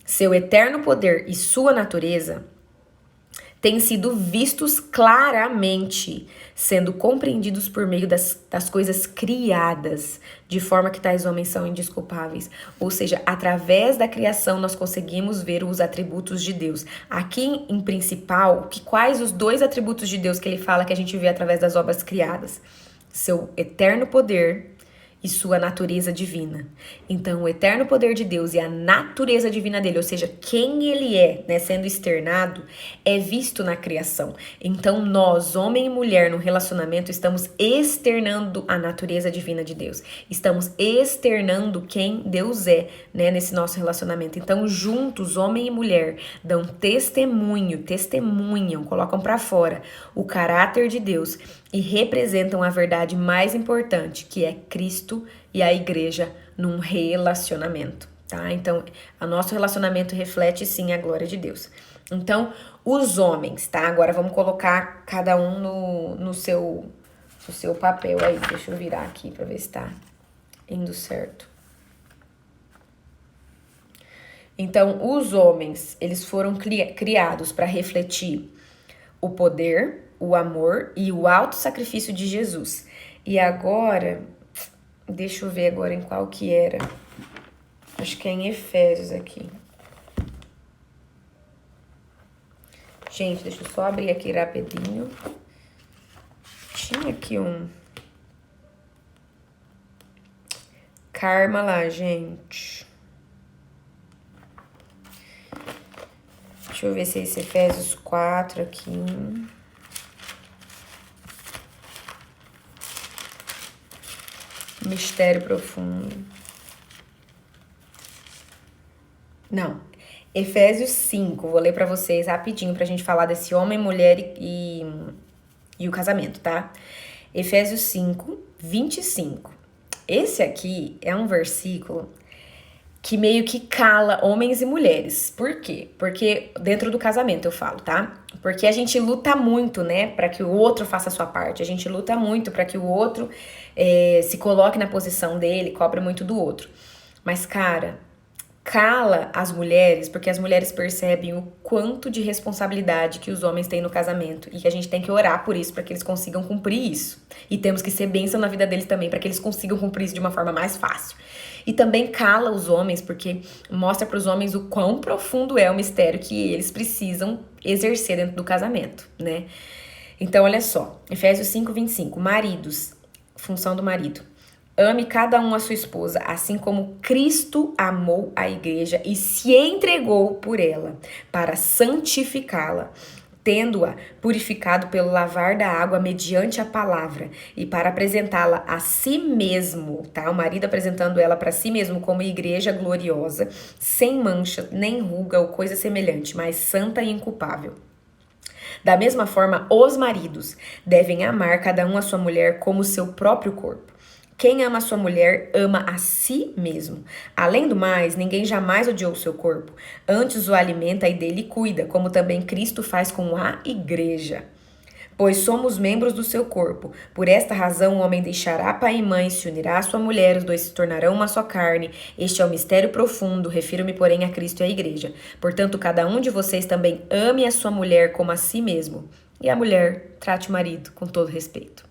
seu eterno poder e sua natureza, têm sido vistos claramente, sendo compreendidos por meio das coisas criadas, de forma que tais homens são indesculpáveis. Ou seja, através da criação nós conseguimos ver os atributos de Deus. Aqui em principal, quais os dois atributos de Deus que ele fala que a gente vê através das obras criadas? Seu eterno poder e sua natureza divina. Então, o eterno poder de Deus e a natureza divina dele, ou seja, quem ele é, né, sendo externado, é visto na criação. Então, nós, homem e mulher, no relacionamento, estamos externando a natureza divina de Deus. Estamos externando quem Deus é, né, nesse nosso relacionamento. Então, juntos, homem e mulher, dão testemunham, colocam para fora o caráter de Deus e representam a verdade mais importante, que é Cristo e a igreja num relacionamento, tá? Então, o nosso relacionamento reflete, sim, a glória de Deus. Então, os homens, tá? Agora vamos colocar cada um no seu papel aí. Deixa eu virar aqui pra ver se tá indo certo. Então, os homens, eles foram criados para refletir o poder, o amor e o alto sacrifício de Jesus. E agora, deixa eu ver agora em qual que era. Acho que é em Efésios aqui. Gente, deixa eu só abrir aqui rapidinho. Tinha aqui um karma lá, gente. Deixa eu ver se é esse Efésios 4 aqui. Mistério profundo. Não. Efésios 5. Vou ler pra vocês rapidinho pra gente falar desse homem, mulher e o casamento, tá? Efésios 5, 25. Esse aqui é um versículo que meio que cala homens e mulheres. Por quê? Porque dentro do casamento eu falo, tá? Porque a gente luta muito, né, para que o outro faça a sua parte. A gente luta muito para que o outro se coloque na posição dele, cobra muito do outro. Mas, cara, cala as mulheres, porque as mulheres percebem o quanto de responsabilidade que os homens têm no casamento e que a gente tem que orar por isso para que eles consigam cumprir isso. E temos que ser bênção na vida deles também para que eles consigam cumprir isso de uma forma mais fácil. E também cala os homens, porque mostra para os homens o quão profundo é o mistério que eles precisam exercer dentro do casamento, né? Então, olha só, Efésios 5, 25, maridos, função do marido. Ame cada um a sua esposa, assim como Cristo amou a igreja e se entregou por ela, para santificá-la, tendo-a purificado pelo lavar da água mediante a palavra, e para apresentá-la a si mesmo, tá? O marido apresentando ela para si mesmo como igreja gloriosa, sem mancha, nem ruga ou coisa semelhante, mas santa e inculpável. Da mesma forma, os maridos devem amar cada um a sua mulher como seu próprio corpo. Quem ama a sua mulher, ama a si mesmo. Além do mais, ninguém jamais odiou o seu corpo. Antes o alimenta e dele cuida, como também Cristo faz com a igreja. Pois somos membros do seu corpo. Por esta razão, o homem deixará pai e mãe, se unirá à sua mulher, os dois se tornarão uma só carne. Este é o mistério profundo, refiro-me, porém, a Cristo e à igreja. Portanto, cada um de vocês também ame a sua mulher como a si mesmo. E a mulher trate o marido com todo respeito.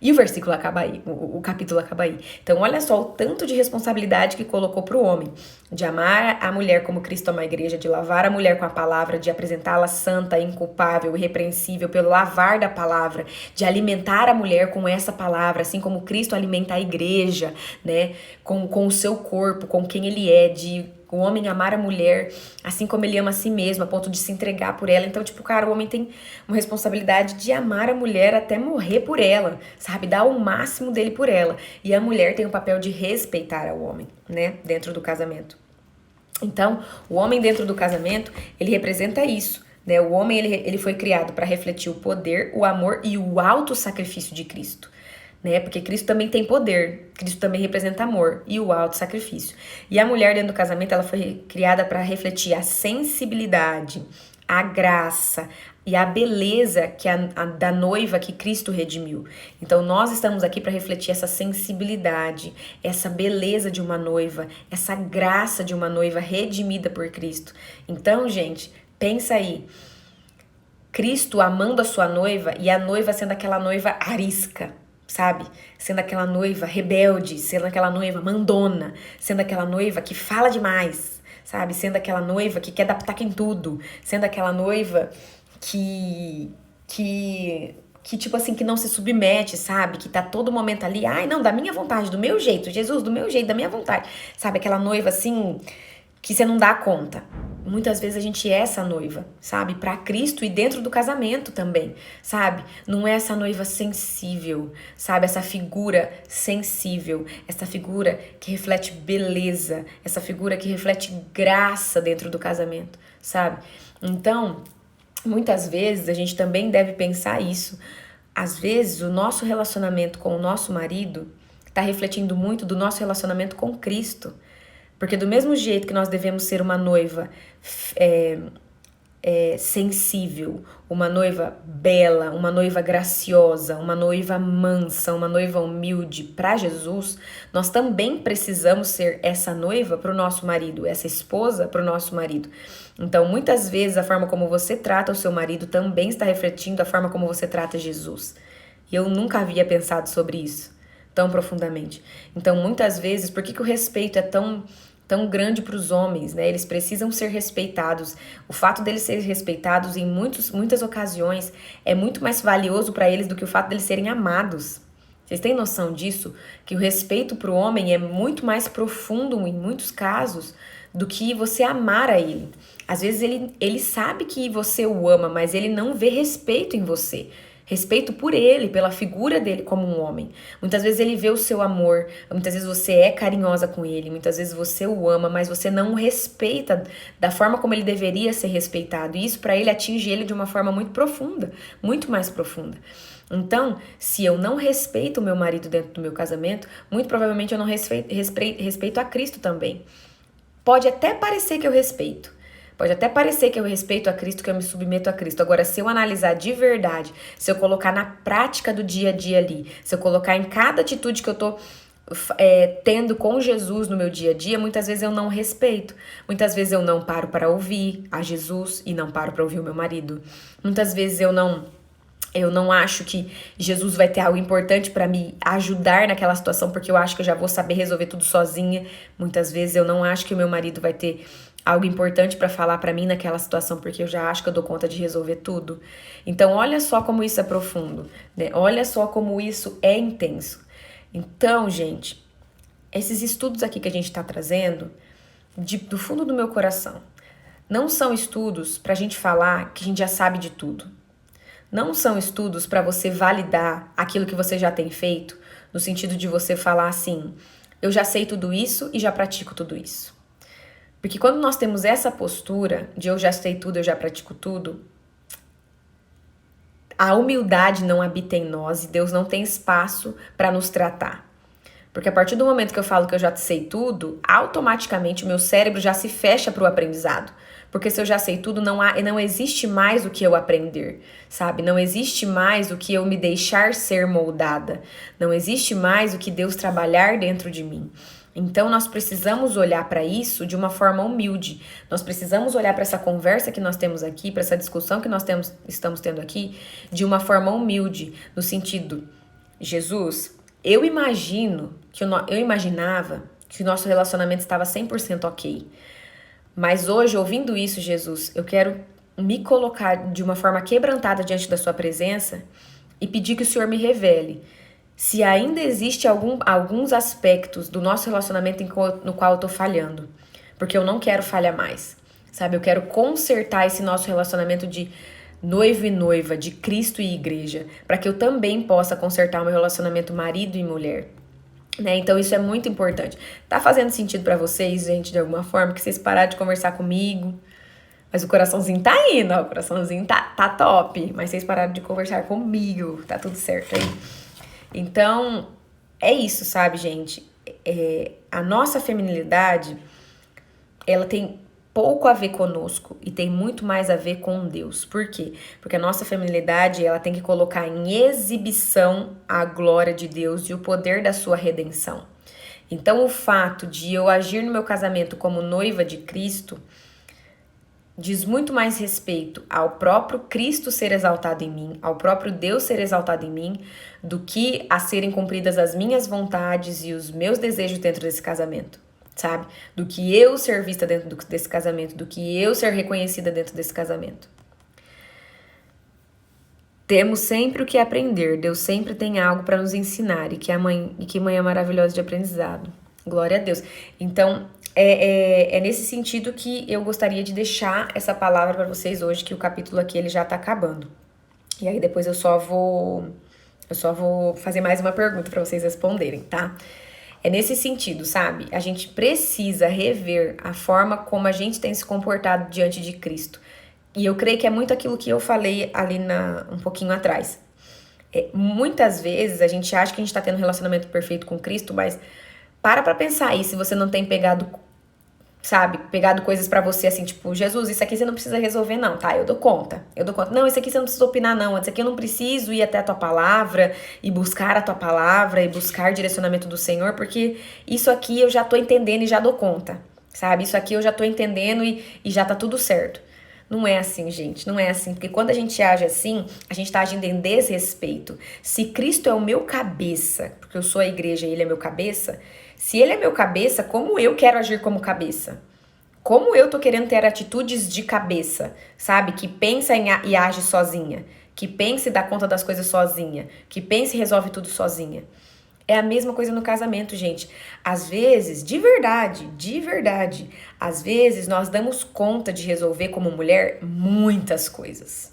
E o versículo acaba aí, o capítulo acaba aí. Então, olha só o tanto de responsabilidade que colocou para o homem. De amar a mulher como Cristo ama a igreja, de lavar a mulher com a palavra, de apresentá-la santa, inculpável, irrepreensível pelo lavar da palavra, de alimentar a mulher com essa palavra, assim como Cristo alimenta a igreja, né? Com o seu corpo, com quem ele é, de o homem amar a mulher assim como ele ama a si mesmo, a ponto de se entregar por ela. Então, tipo, cara, o homem tem uma responsabilidade de amar a mulher até morrer por ela, sabe? Dar o máximo dele por ela. E a mulher tem o papel de respeitar ao homem, né? Dentro do casamento. Então, o homem dentro do casamento, ele representa isso, né? O homem, ele foi criado para refletir o poder, o amor e o auto-sacrifício de Cristo. Né? Porque Cristo também tem poder, Cristo também representa amor e o auto-sacrifício. E a mulher dentro do casamento, ela foi criada para refletir a sensibilidade, a graça e a beleza da noiva que Cristo redimiu. Então nós estamos aqui para refletir essa sensibilidade, essa beleza de uma noiva, essa graça de uma noiva redimida por Cristo. Então, gente, pensa aí. Cristo amando a sua noiva e a noiva sendo aquela noiva arisca, sabe? Sendo aquela noiva rebelde, sendo aquela noiva mandona, sendo aquela noiva que fala demais, sabe? Sendo aquela noiva que quer dar pitaco em tudo, sendo aquela noiva que tipo assim, que não se submete, sabe? Que tá todo momento ali, ai, não, da minha vontade, do meu jeito, Jesus, do meu jeito, da minha vontade, sabe? Aquela noiva assim, que você não dá conta. Muitas vezes a gente é essa noiva, sabe? Para Cristo e dentro do casamento também, sabe? Não é essa noiva sensível, sabe? Essa figura sensível, essa figura que reflete beleza, essa figura que reflete graça dentro do casamento, sabe? Então, muitas vezes a gente também deve pensar isso. Às vezes o nosso relacionamento com o nosso marido está refletindo muito do nosso relacionamento com Cristo. Porque do mesmo jeito que nós devemos ser uma noiva sensível, uma noiva bela, uma noiva graciosa, uma noiva mansa, uma noiva humilde para Jesus, nós também precisamos ser essa noiva para o nosso marido, essa esposa para o nosso marido. Então, muitas vezes, a forma como você trata o seu marido também está refletindo a forma como você trata Jesus. E eu nunca havia pensado sobre isso tão profundamente. Então, muitas vezes, por que o respeito é tão grande para os homens, né? Eles precisam ser respeitados. O fato deles serem respeitados em muitas ocasiões é muito mais valioso para eles do que o fato deles serem amados. Vocês têm noção disso? Que o respeito para o homem é muito mais profundo em muitos casos do que você amar a ele. Às vezes ele sabe que você o ama, mas ele não vê respeito em você. Respeito por ele, pela figura dele como um homem. Muitas vezes ele vê o seu amor, muitas vezes você é carinhosa com ele, muitas vezes você o ama, mas você não o respeita da forma como ele deveria ser respeitado. E isso para ele atinge ele de uma forma muito profunda, muito mais profunda. Então, se eu não respeito o meu marido dentro do meu casamento, muito provavelmente eu não respeito a Cristo também. Pode até parecer que eu respeito. Pode até parecer que eu respeito a Cristo, que eu me submeto a Cristo. Agora, se eu analisar de verdade, se eu colocar na prática do dia a dia ali, se eu colocar em cada atitude que eu tô tendo com Jesus no meu dia a dia, muitas vezes eu não respeito. Muitas vezes eu não paro para ouvir a Jesus e não paro para ouvir o meu marido. Muitas vezes eu não acho que Jesus vai ter algo importante para me ajudar naquela situação, porque eu acho que eu já vou saber resolver tudo sozinha. Muitas vezes eu não acho que o meu marido vai ter algo importante para falar para mim naquela situação, porque eu já acho que eu dou conta de resolver tudo. Então, olha só como isso é profundo, né? Olha só como isso é intenso. Então, gente, esses estudos aqui que a gente está trazendo, do fundo do meu coração, não são estudos para a gente falar que a gente já sabe de tudo. Não são estudos para você validar aquilo que você já tem feito, no sentido de você falar assim, eu já sei tudo isso e já pratico tudo isso. Porque quando nós temos essa postura de eu já sei tudo, eu já pratico tudo, a humildade não habita em nós e Deus não tem espaço para nos tratar. Porque a partir do momento que eu falo que eu já sei tudo, automaticamente o meu cérebro já se fecha para o aprendizado. Porque se eu já sei tudo, não existe mais o que eu aprender, sabe? Não existe mais o que eu me deixar ser moldada. Não existe mais o que Deus trabalhar dentro de mim. Então, nós precisamos olhar para isso de uma forma humilde. Nós precisamos olhar para essa conversa que nós temos aqui, para essa discussão que nós estamos tendo aqui, de uma forma humilde, no sentido, Jesus, eu imaginava que o nosso relacionamento estava 100% ok. Mas hoje, ouvindo isso, Jesus, eu quero me colocar de uma forma quebrantada diante da sua presença e pedir que o Senhor me revele se ainda existe alguns aspectos do nosso relacionamento no qual eu tô falhando. Porque eu não quero falhar mais, sabe? Eu quero consertar esse nosso relacionamento de noivo e noiva, de Cristo e igreja, para que eu também possa consertar o meu relacionamento marido e mulher. Né? Então isso é muito importante. Tá fazendo sentido pra vocês, gente, de alguma forma, que vocês pararam de conversar comigo? Mas o coraçãozinho tá indo, ó, o coraçãozinho tá top. Mas vocês pararam de conversar comigo, tá tudo certo aí. Então, é isso, sabe, gente? A nossa feminilidade, ela tem pouco a ver conosco e tem muito mais a ver com Deus. Por quê? Porque a nossa feminilidade, ela tem que colocar em exibição a glória de Deus e o poder da sua redenção. Então, o fato de eu agir no meu casamento como noiva de Cristo diz muito mais respeito ao próprio Cristo ser exaltado em mim, ao próprio Deus ser exaltado em mim, do que a serem cumpridas as minhas vontades e os meus desejos dentro desse casamento, sabe? Do que eu ser vista dentro desse casamento, do que eu ser reconhecida dentro desse casamento. Temos sempre o que aprender, Deus sempre tem algo para nos ensinar e que mãe é maravilhosa de aprendizado. Glória a Deus. Então, é nesse sentido que eu gostaria de deixar essa palavra para vocês hoje, que o capítulo aqui ele já tá acabando. E aí depois eu só vou fazer mais uma pergunta para vocês responderem, tá? É nesse sentido, sabe? A gente precisa rever a forma como a gente tem se comportado diante de Cristo. E eu creio que é muito aquilo que eu falei ali um pouquinho atrás. Muitas vezes a gente acha que a gente tá tendo um relacionamento perfeito com Cristo, mas para pensar aí se você não tem pegado coisas pra você assim, tipo, Jesus, isso aqui você não precisa resolver não, tá? Eu dou conta. Não, isso aqui você não precisa opinar não, isso aqui eu não preciso ir até a tua palavra e buscar a tua palavra e buscar direcionamento do Senhor, porque isso aqui eu já tô entendendo e já dou conta, sabe? Isso aqui eu já tô entendendo e já tá tudo certo. Não é assim, gente, não é assim, porque quando a gente age assim, a gente tá agindo em desrespeito. Se Cristo é o meu cabeça, porque eu sou a igreja e ele é meu cabeça, se ele é meu cabeça, como eu quero agir como cabeça? Como eu tô querendo ter atitudes de cabeça, sabe? Que pensa e age sozinha, que pensa e dá conta das coisas sozinha, que pensa e resolve tudo sozinha. É a mesma coisa no casamento, gente. Às vezes, de verdade, às vezes nós damos conta de resolver como mulher muitas coisas.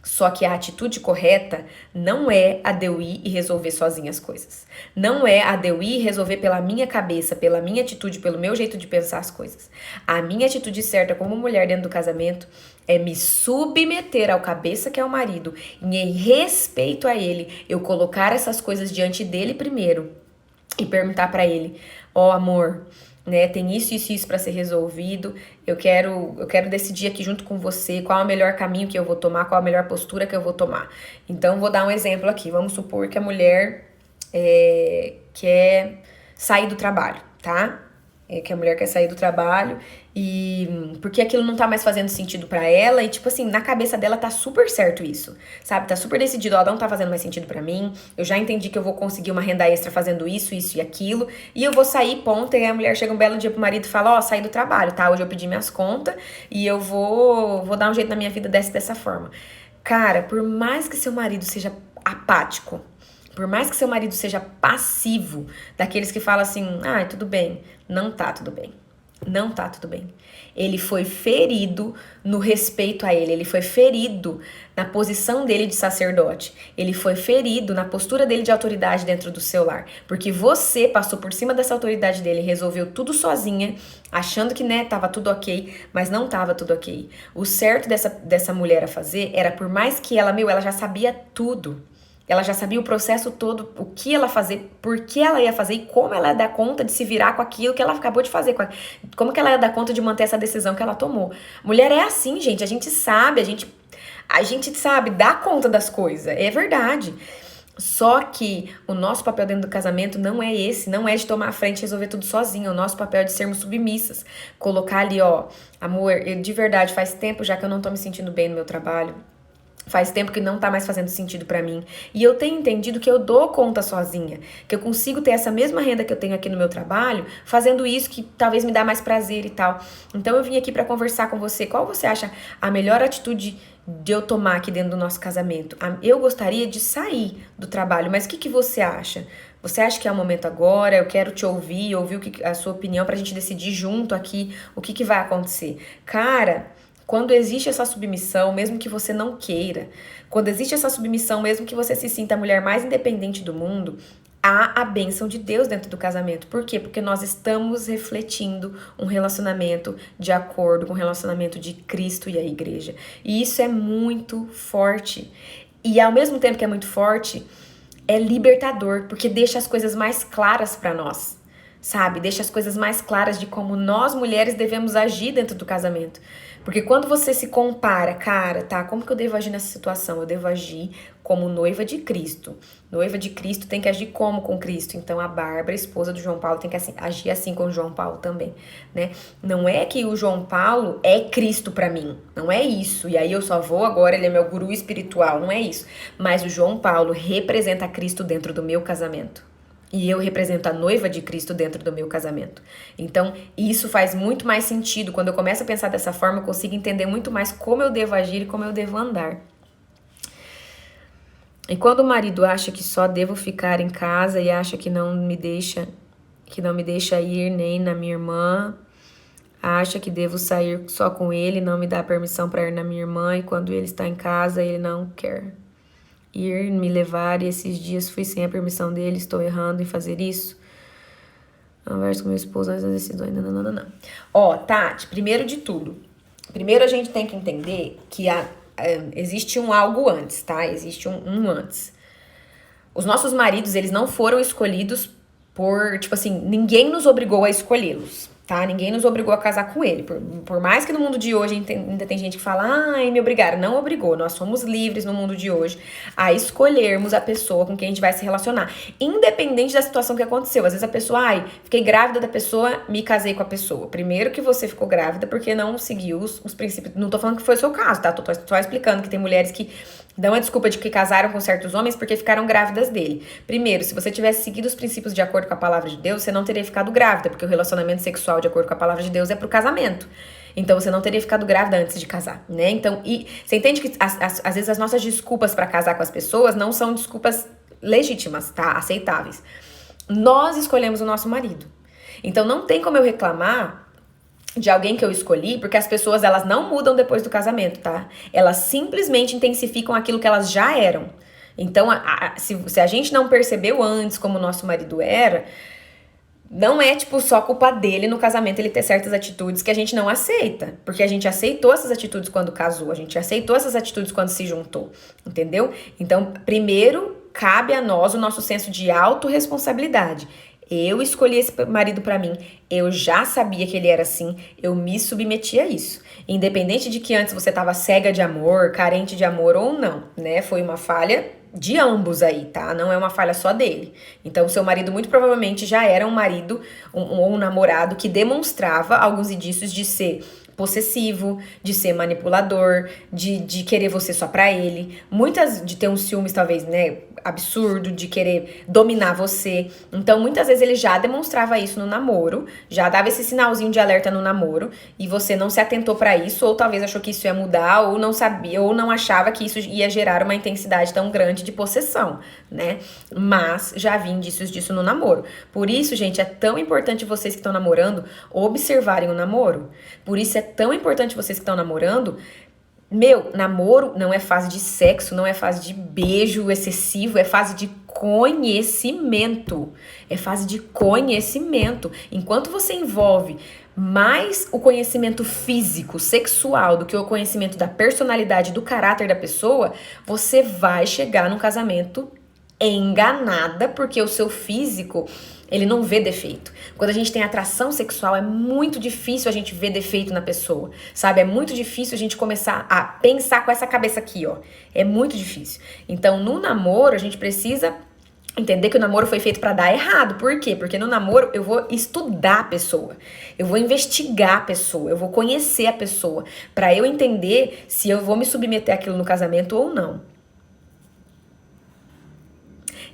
Só que a atitude correta não é a de eu ir e resolver sozinha as coisas. Não é a de eu ir e resolver pela minha cabeça, pela minha atitude, pelo meu jeito de pensar as coisas. A minha atitude certa como mulher dentro do casamento é me submeter ao cabeça que é o marido, em respeito a ele, eu colocar essas coisas diante dele primeiro e perguntar pra ele: ó, amor, né, tem isso para ser resolvido. Eu quero decidir aqui junto com você qual é o melhor caminho que eu vou tomar, qual é a melhor postura que eu vou tomar. Então, vou dar um exemplo aqui. Vamos supor que a mulher quer sair do trabalho, tá? Que a mulher quer sair do trabalho e porque aquilo não tá mais fazendo sentido pra ela e, tipo assim, na cabeça dela tá super certo isso, sabe? Tá super decidido, ó, não tá fazendo mais sentido pra mim, eu já entendi que eu vou conseguir uma renda extra fazendo isso e aquilo, e eu vou sair, ponto, e a mulher chega um belo dia pro marido e fala, ó, saí do trabalho, tá? Hoje eu pedi minhas contas e eu vou dar um jeito na minha vida dessa forma. Cara, por mais que seu marido seja apático, por mais que seu marido seja passivo, daqueles que falam assim, ah, tudo bem, não tá tudo bem. Não tá tudo bem. Ele foi ferido no respeito a ele foi ferido na posição dele de sacerdote, ele foi ferido na postura dele de autoridade dentro do seu lar, porque você passou por cima dessa autoridade dele e resolveu tudo sozinha, achando que, né, tava tudo ok, mas não tava tudo ok. O certo dessa mulher a fazer era, por mais que ela já sabia tudo, ela já sabia o processo todo, o que ela fazer, por que ela ia fazer e como ela ia dar conta de se virar com aquilo que ela acabou de fazer. Como que ela ia dar conta de manter essa decisão que ela tomou. Mulher é assim, gente. A gente sabe, dá conta das coisas. É verdade. Só que o nosso papel dentro do casamento não é esse, não é de tomar a frente e resolver tudo sozinho. O nosso papel é de sermos submissas. Colocar ali, ó, amor, de verdade, faz tempo já que eu não tô me sentindo bem no meu trabalho. Faz tempo que não tá mais fazendo sentido pra mim. E eu tenho entendido que eu dou conta sozinha. Que eu consigo ter essa mesma renda que eu tenho aqui no meu trabalho, fazendo isso que talvez me dá mais prazer e tal. Então eu vim aqui pra conversar com você. Qual você acha a melhor atitude de eu tomar aqui dentro do nosso casamento? Eu gostaria de sair do trabalho, mas o que você acha? Você acha que é o momento agora? Eu quero te ouvir a sua opinião pra gente decidir junto aqui o que vai acontecer. Cara, quando existe essa submissão, mesmo que você não queira, quando existe essa submissão, mesmo que você se sinta a mulher mais independente do mundo, há a bênção de Deus dentro do casamento. Por quê? Porque nós estamos refletindo um relacionamento de acordo com o relacionamento de Cristo e a igreja. E isso é muito forte. E ao mesmo tempo que é muito forte, é libertador, porque deixa as coisas mais claras para nós. Sabe? Deixa as coisas mais claras de como nós, mulheres, devemos agir dentro do casamento. Porque quando você se compara, cara, tá, como que eu devo agir nessa situação? Eu devo agir como noiva de Cristo. Noiva de Cristo tem que agir como com Cristo. Então a Bárbara, esposa do João Paulo, tem que agir assim com o João Paulo também, né? Não é que o João Paulo é Cristo pra mim. Não é isso. E aí eu só vou agora, ele é meu guru espiritual. Não é isso. Mas o João Paulo representa Cristo dentro do meu casamento. E eu represento a noiva de Cristo dentro do meu casamento. Então, isso faz muito mais sentido. Quando eu começo a pensar dessa forma, eu consigo entender muito mais como eu devo agir e como eu devo andar. E quando o marido acha que só devo ficar em casa e acha que não me deixa ir nem na minha irmã, acha que devo sair só com ele, não me dá permissão para ir na minha irmã, e quando ele está em casa, ele não quer ir me levar, e esses dias fui sem a permissão dele, estou errando em fazer isso. Converso com meu esposo antes das decisões. Não. Ó, Tati, primeiro de tudo, primeiro a gente tem que entender que existe um algo antes, tá? Existe um antes. Os nossos maridos, eles não foram escolhidos por, tipo assim, ninguém nos obrigou a escolhê-los, tá? Ninguém nos obrigou a casar com ele. Por mais que no mundo de hoje ainda tem gente que fala, ai, me obrigaram. Não obrigou. Nós somos livres no mundo de hoje a escolhermos a pessoa com quem a gente vai se relacionar. Independente da situação que aconteceu. Às vezes a pessoa, ai, fiquei grávida da pessoa, me casei com a pessoa. Primeiro que você ficou grávida porque não seguiu os princípios. Não tô falando que foi o seu caso, tá? Tô só explicando que tem mulheres que dão a desculpa de que casaram com certos homens porque ficaram grávidas dele. Primeiro, se você tivesse seguido os princípios de acordo com a palavra de Deus, você não teria ficado grávida, porque o relacionamento sexual de acordo com a palavra de Deus é pro casamento. Então, você não teria ficado grávida antes de casar, né? Então, e você entende que às vezes as nossas desculpas pra casar com as pessoas não são desculpas legítimas, tá? Aceitáveis. Nós escolhemos o nosso marido. Então, não tem como eu reclamar de alguém que eu escolhi, porque as pessoas, elas não mudam depois do casamento, tá? Elas simplesmente intensificam aquilo que elas já eram. Então, se a gente não percebeu antes como o nosso marido era, não é, tipo, só culpa dele no casamento ele ter certas atitudes que a gente não aceita. Porque a gente aceitou essas atitudes quando casou, a gente aceitou essas atitudes quando se juntou, entendeu? Então, primeiro, cabe a nós o nosso senso de autorresponsabilidade. Eu escolhi esse marido pra mim, eu já sabia que ele era assim, eu me submeti a isso. Independente de que antes você tava cega de amor, carente de amor ou não, né? Foi uma falha de ambos aí, tá? Não é uma falha só dele. Então, seu marido muito provavelmente já era um marido ou um namorado que demonstrava alguns indícios de ser possessivo, de ser manipulador, de querer você só pra ele, de ter um ciúmes talvez, né, absurdo, de querer dominar você. Então, muitas vezes ele já demonstrava isso no namoro, já dava esse sinalzinho de alerta no namoro, e você não se atentou pra isso, ou talvez achou que isso ia mudar, ou não sabia, ou não achava que isso ia gerar uma intensidade tão grande de possessão, né? Mas já vi indícios disso no namoro. Por isso, gente, é tão importante vocês que estão namorando observarem o namoro. Por isso é tão importante vocês que estão namorando. Meu, namoro não é fase de sexo, não é fase de beijo excessivo, é fase de conhecimento. É fase de conhecimento. Enquanto você envolve mais o conhecimento físico, sexual, do que o conhecimento da personalidade, do caráter da pessoa, você vai chegar num casamento enganada, porque o seu físico, ele não vê defeito. Quando a gente tem atração sexual, é muito difícil a gente ver defeito na pessoa, sabe? É muito difícil a gente começar a pensar com essa cabeça aqui, ó. É muito difícil. Então, no namoro, a gente precisa entender que o namoro foi feito pra dar errado. Por quê? Porque no namoro eu vou estudar a pessoa, eu vou investigar a pessoa, eu vou conhecer a pessoa, pra eu entender se eu vou me submeter àquilo no casamento ou não.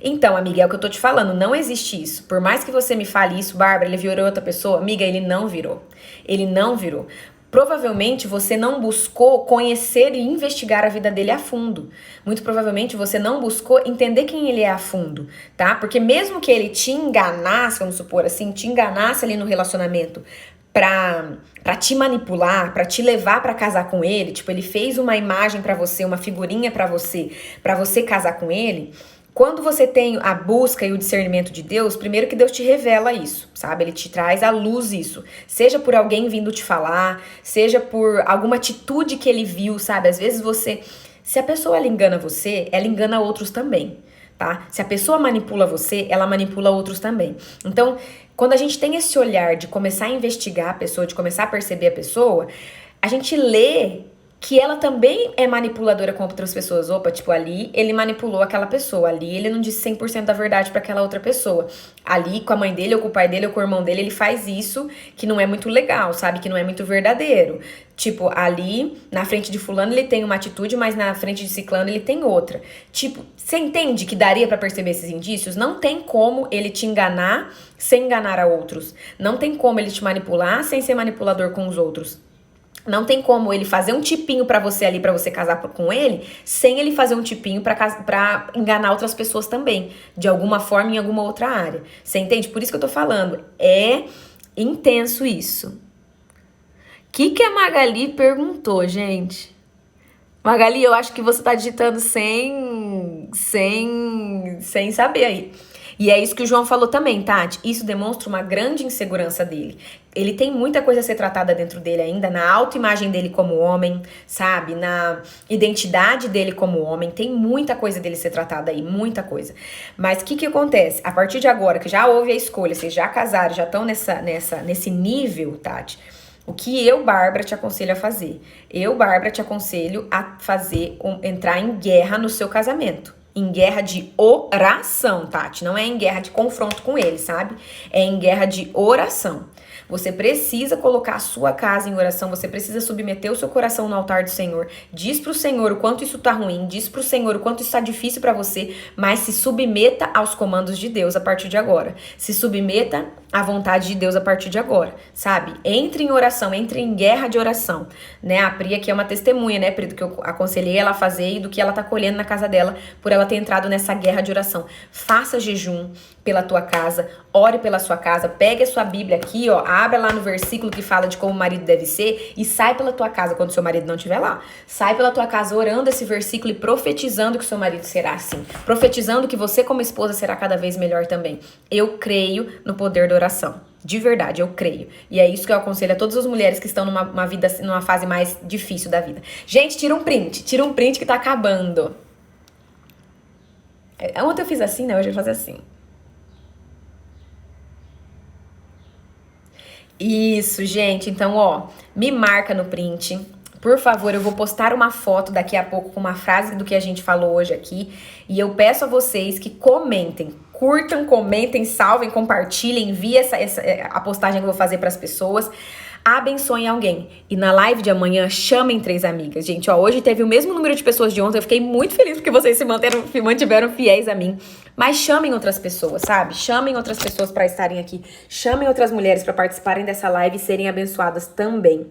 Então, amiga, é o que eu tô te falando, não existe isso. Por mais que você me fale isso, Bárbara, ele virou outra pessoa, amiga, ele não virou. Ele não virou. Provavelmente você não buscou conhecer e investigar a vida dele a fundo. Muito provavelmente você não buscou entender quem ele é a fundo, tá? Porque mesmo que ele te enganasse, vamos supor assim, te enganasse ali no relacionamento pra te manipular, pra te levar pra casar com ele, tipo, ele fez uma imagem pra você, uma figurinha pra você casar com ele. Quando você tem a busca e o discernimento de Deus, primeiro que Deus te revela isso, sabe? Ele te traz à luz isso. Seja por alguém vindo te falar, seja por alguma atitude que ele viu, sabe? Às vezes se a pessoa ela engana você, ela engana outros também, tá? Se a pessoa manipula você, ela manipula outros também. Então, quando a gente tem esse olhar de começar a investigar a pessoa, de começar a perceber a pessoa, a gente lê que ela também é manipuladora com outras pessoas. Opa, tipo, ali ele manipulou aquela pessoa, ali ele não disse 100% da verdade pra aquela outra pessoa. Ali com a mãe dele, ou com o pai dele, ou com o irmão dele, ele faz isso que não é muito legal, sabe? Que não é muito verdadeiro. Tipo, ali na frente de fulano ele tem uma atitude, mas na frente de ciclano ele tem outra. Tipo, você entende que daria pra perceber esses indícios? Não tem como ele te enganar sem enganar a outros. Não tem como ele te manipular sem ser manipulador com os outros. Não tem como ele fazer um tipinho pra você ali, pra você casar com ele, sem ele fazer um tipinho pra enganar outras pessoas também, de alguma forma, em alguma outra área. Você entende? Por isso que eu tô falando. É intenso isso. O que a Magali perguntou, gente? Magali, eu acho que você tá digitando sem saber aí. E é isso que o João falou também, Tati. Isso demonstra uma grande insegurança dele. Ele tem muita coisa a ser tratada dentro dele ainda, na autoimagem dele como homem, sabe? Na identidade dele como homem. Tem muita coisa dele ser tratada aí, muita coisa. Mas o que acontece? A partir de agora, que já houve a escolha, vocês já casaram, já estão nesse nível, Tati, o que eu, Bárbara, te aconselho a fazer? Eu, Bárbara, te aconselho a entrar em guerra no seu casamento. Em guerra de oração, Tati. Não é em guerra de confronto com ele, sabe? É em guerra de oração. Você precisa colocar a sua casa em oração, você precisa submeter o seu coração no altar do Senhor. Diz pro Senhor o quanto isso tá ruim, diz pro Senhor o quanto isso tá difícil pra você, mas se submeta aos comandos de Deus a partir de agora. Se submeta à vontade de Deus a partir de agora, sabe? Entre em oração, entre em guerra de oração, né? A Pri aqui é uma testemunha, né, Pri, do que eu aconselhei ela a fazer e do que ela tá colhendo na casa dela por ela ter entrado nessa guerra de oração. Faça jejum, pela tua casa, ore pela sua casa, pegue a sua Bíblia aqui, ó, abra lá no versículo que fala de como o marido deve ser e sai pela tua casa quando seu marido não estiver lá. Sai pela tua casa orando esse versículo e profetizando que seu marido será assim. Profetizando que você como esposa será cada vez melhor também. Eu creio no poder da oração. De verdade, eu creio. E é isso que eu aconselho a todas as mulheres que estão numa fase mais difícil da vida. Gente, tira um print que tá acabando. Ontem eu fiz assim, né? Hoje eu vou fazer assim. Isso, gente. Então, ó, me marca no print. Por favor, eu vou postar uma foto daqui a pouco com uma frase do que a gente falou hoje aqui. E eu peço a vocês que comentem, curtam, comentem, salvem, compartilhem, enviem a postagem que eu vou fazer para as pessoas. Abençoem alguém. E na live de amanhã, chamem 3 amigas. Gente, ó, hoje teve o mesmo número de pessoas de ontem. Eu fiquei muito feliz porque vocês se mantiveram fiéis a mim. Mas chamem outras pessoas, sabe? Chamem outras pessoas para estarem aqui. Chamem outras mulheres para participarem dessa live e serem abençoadas também.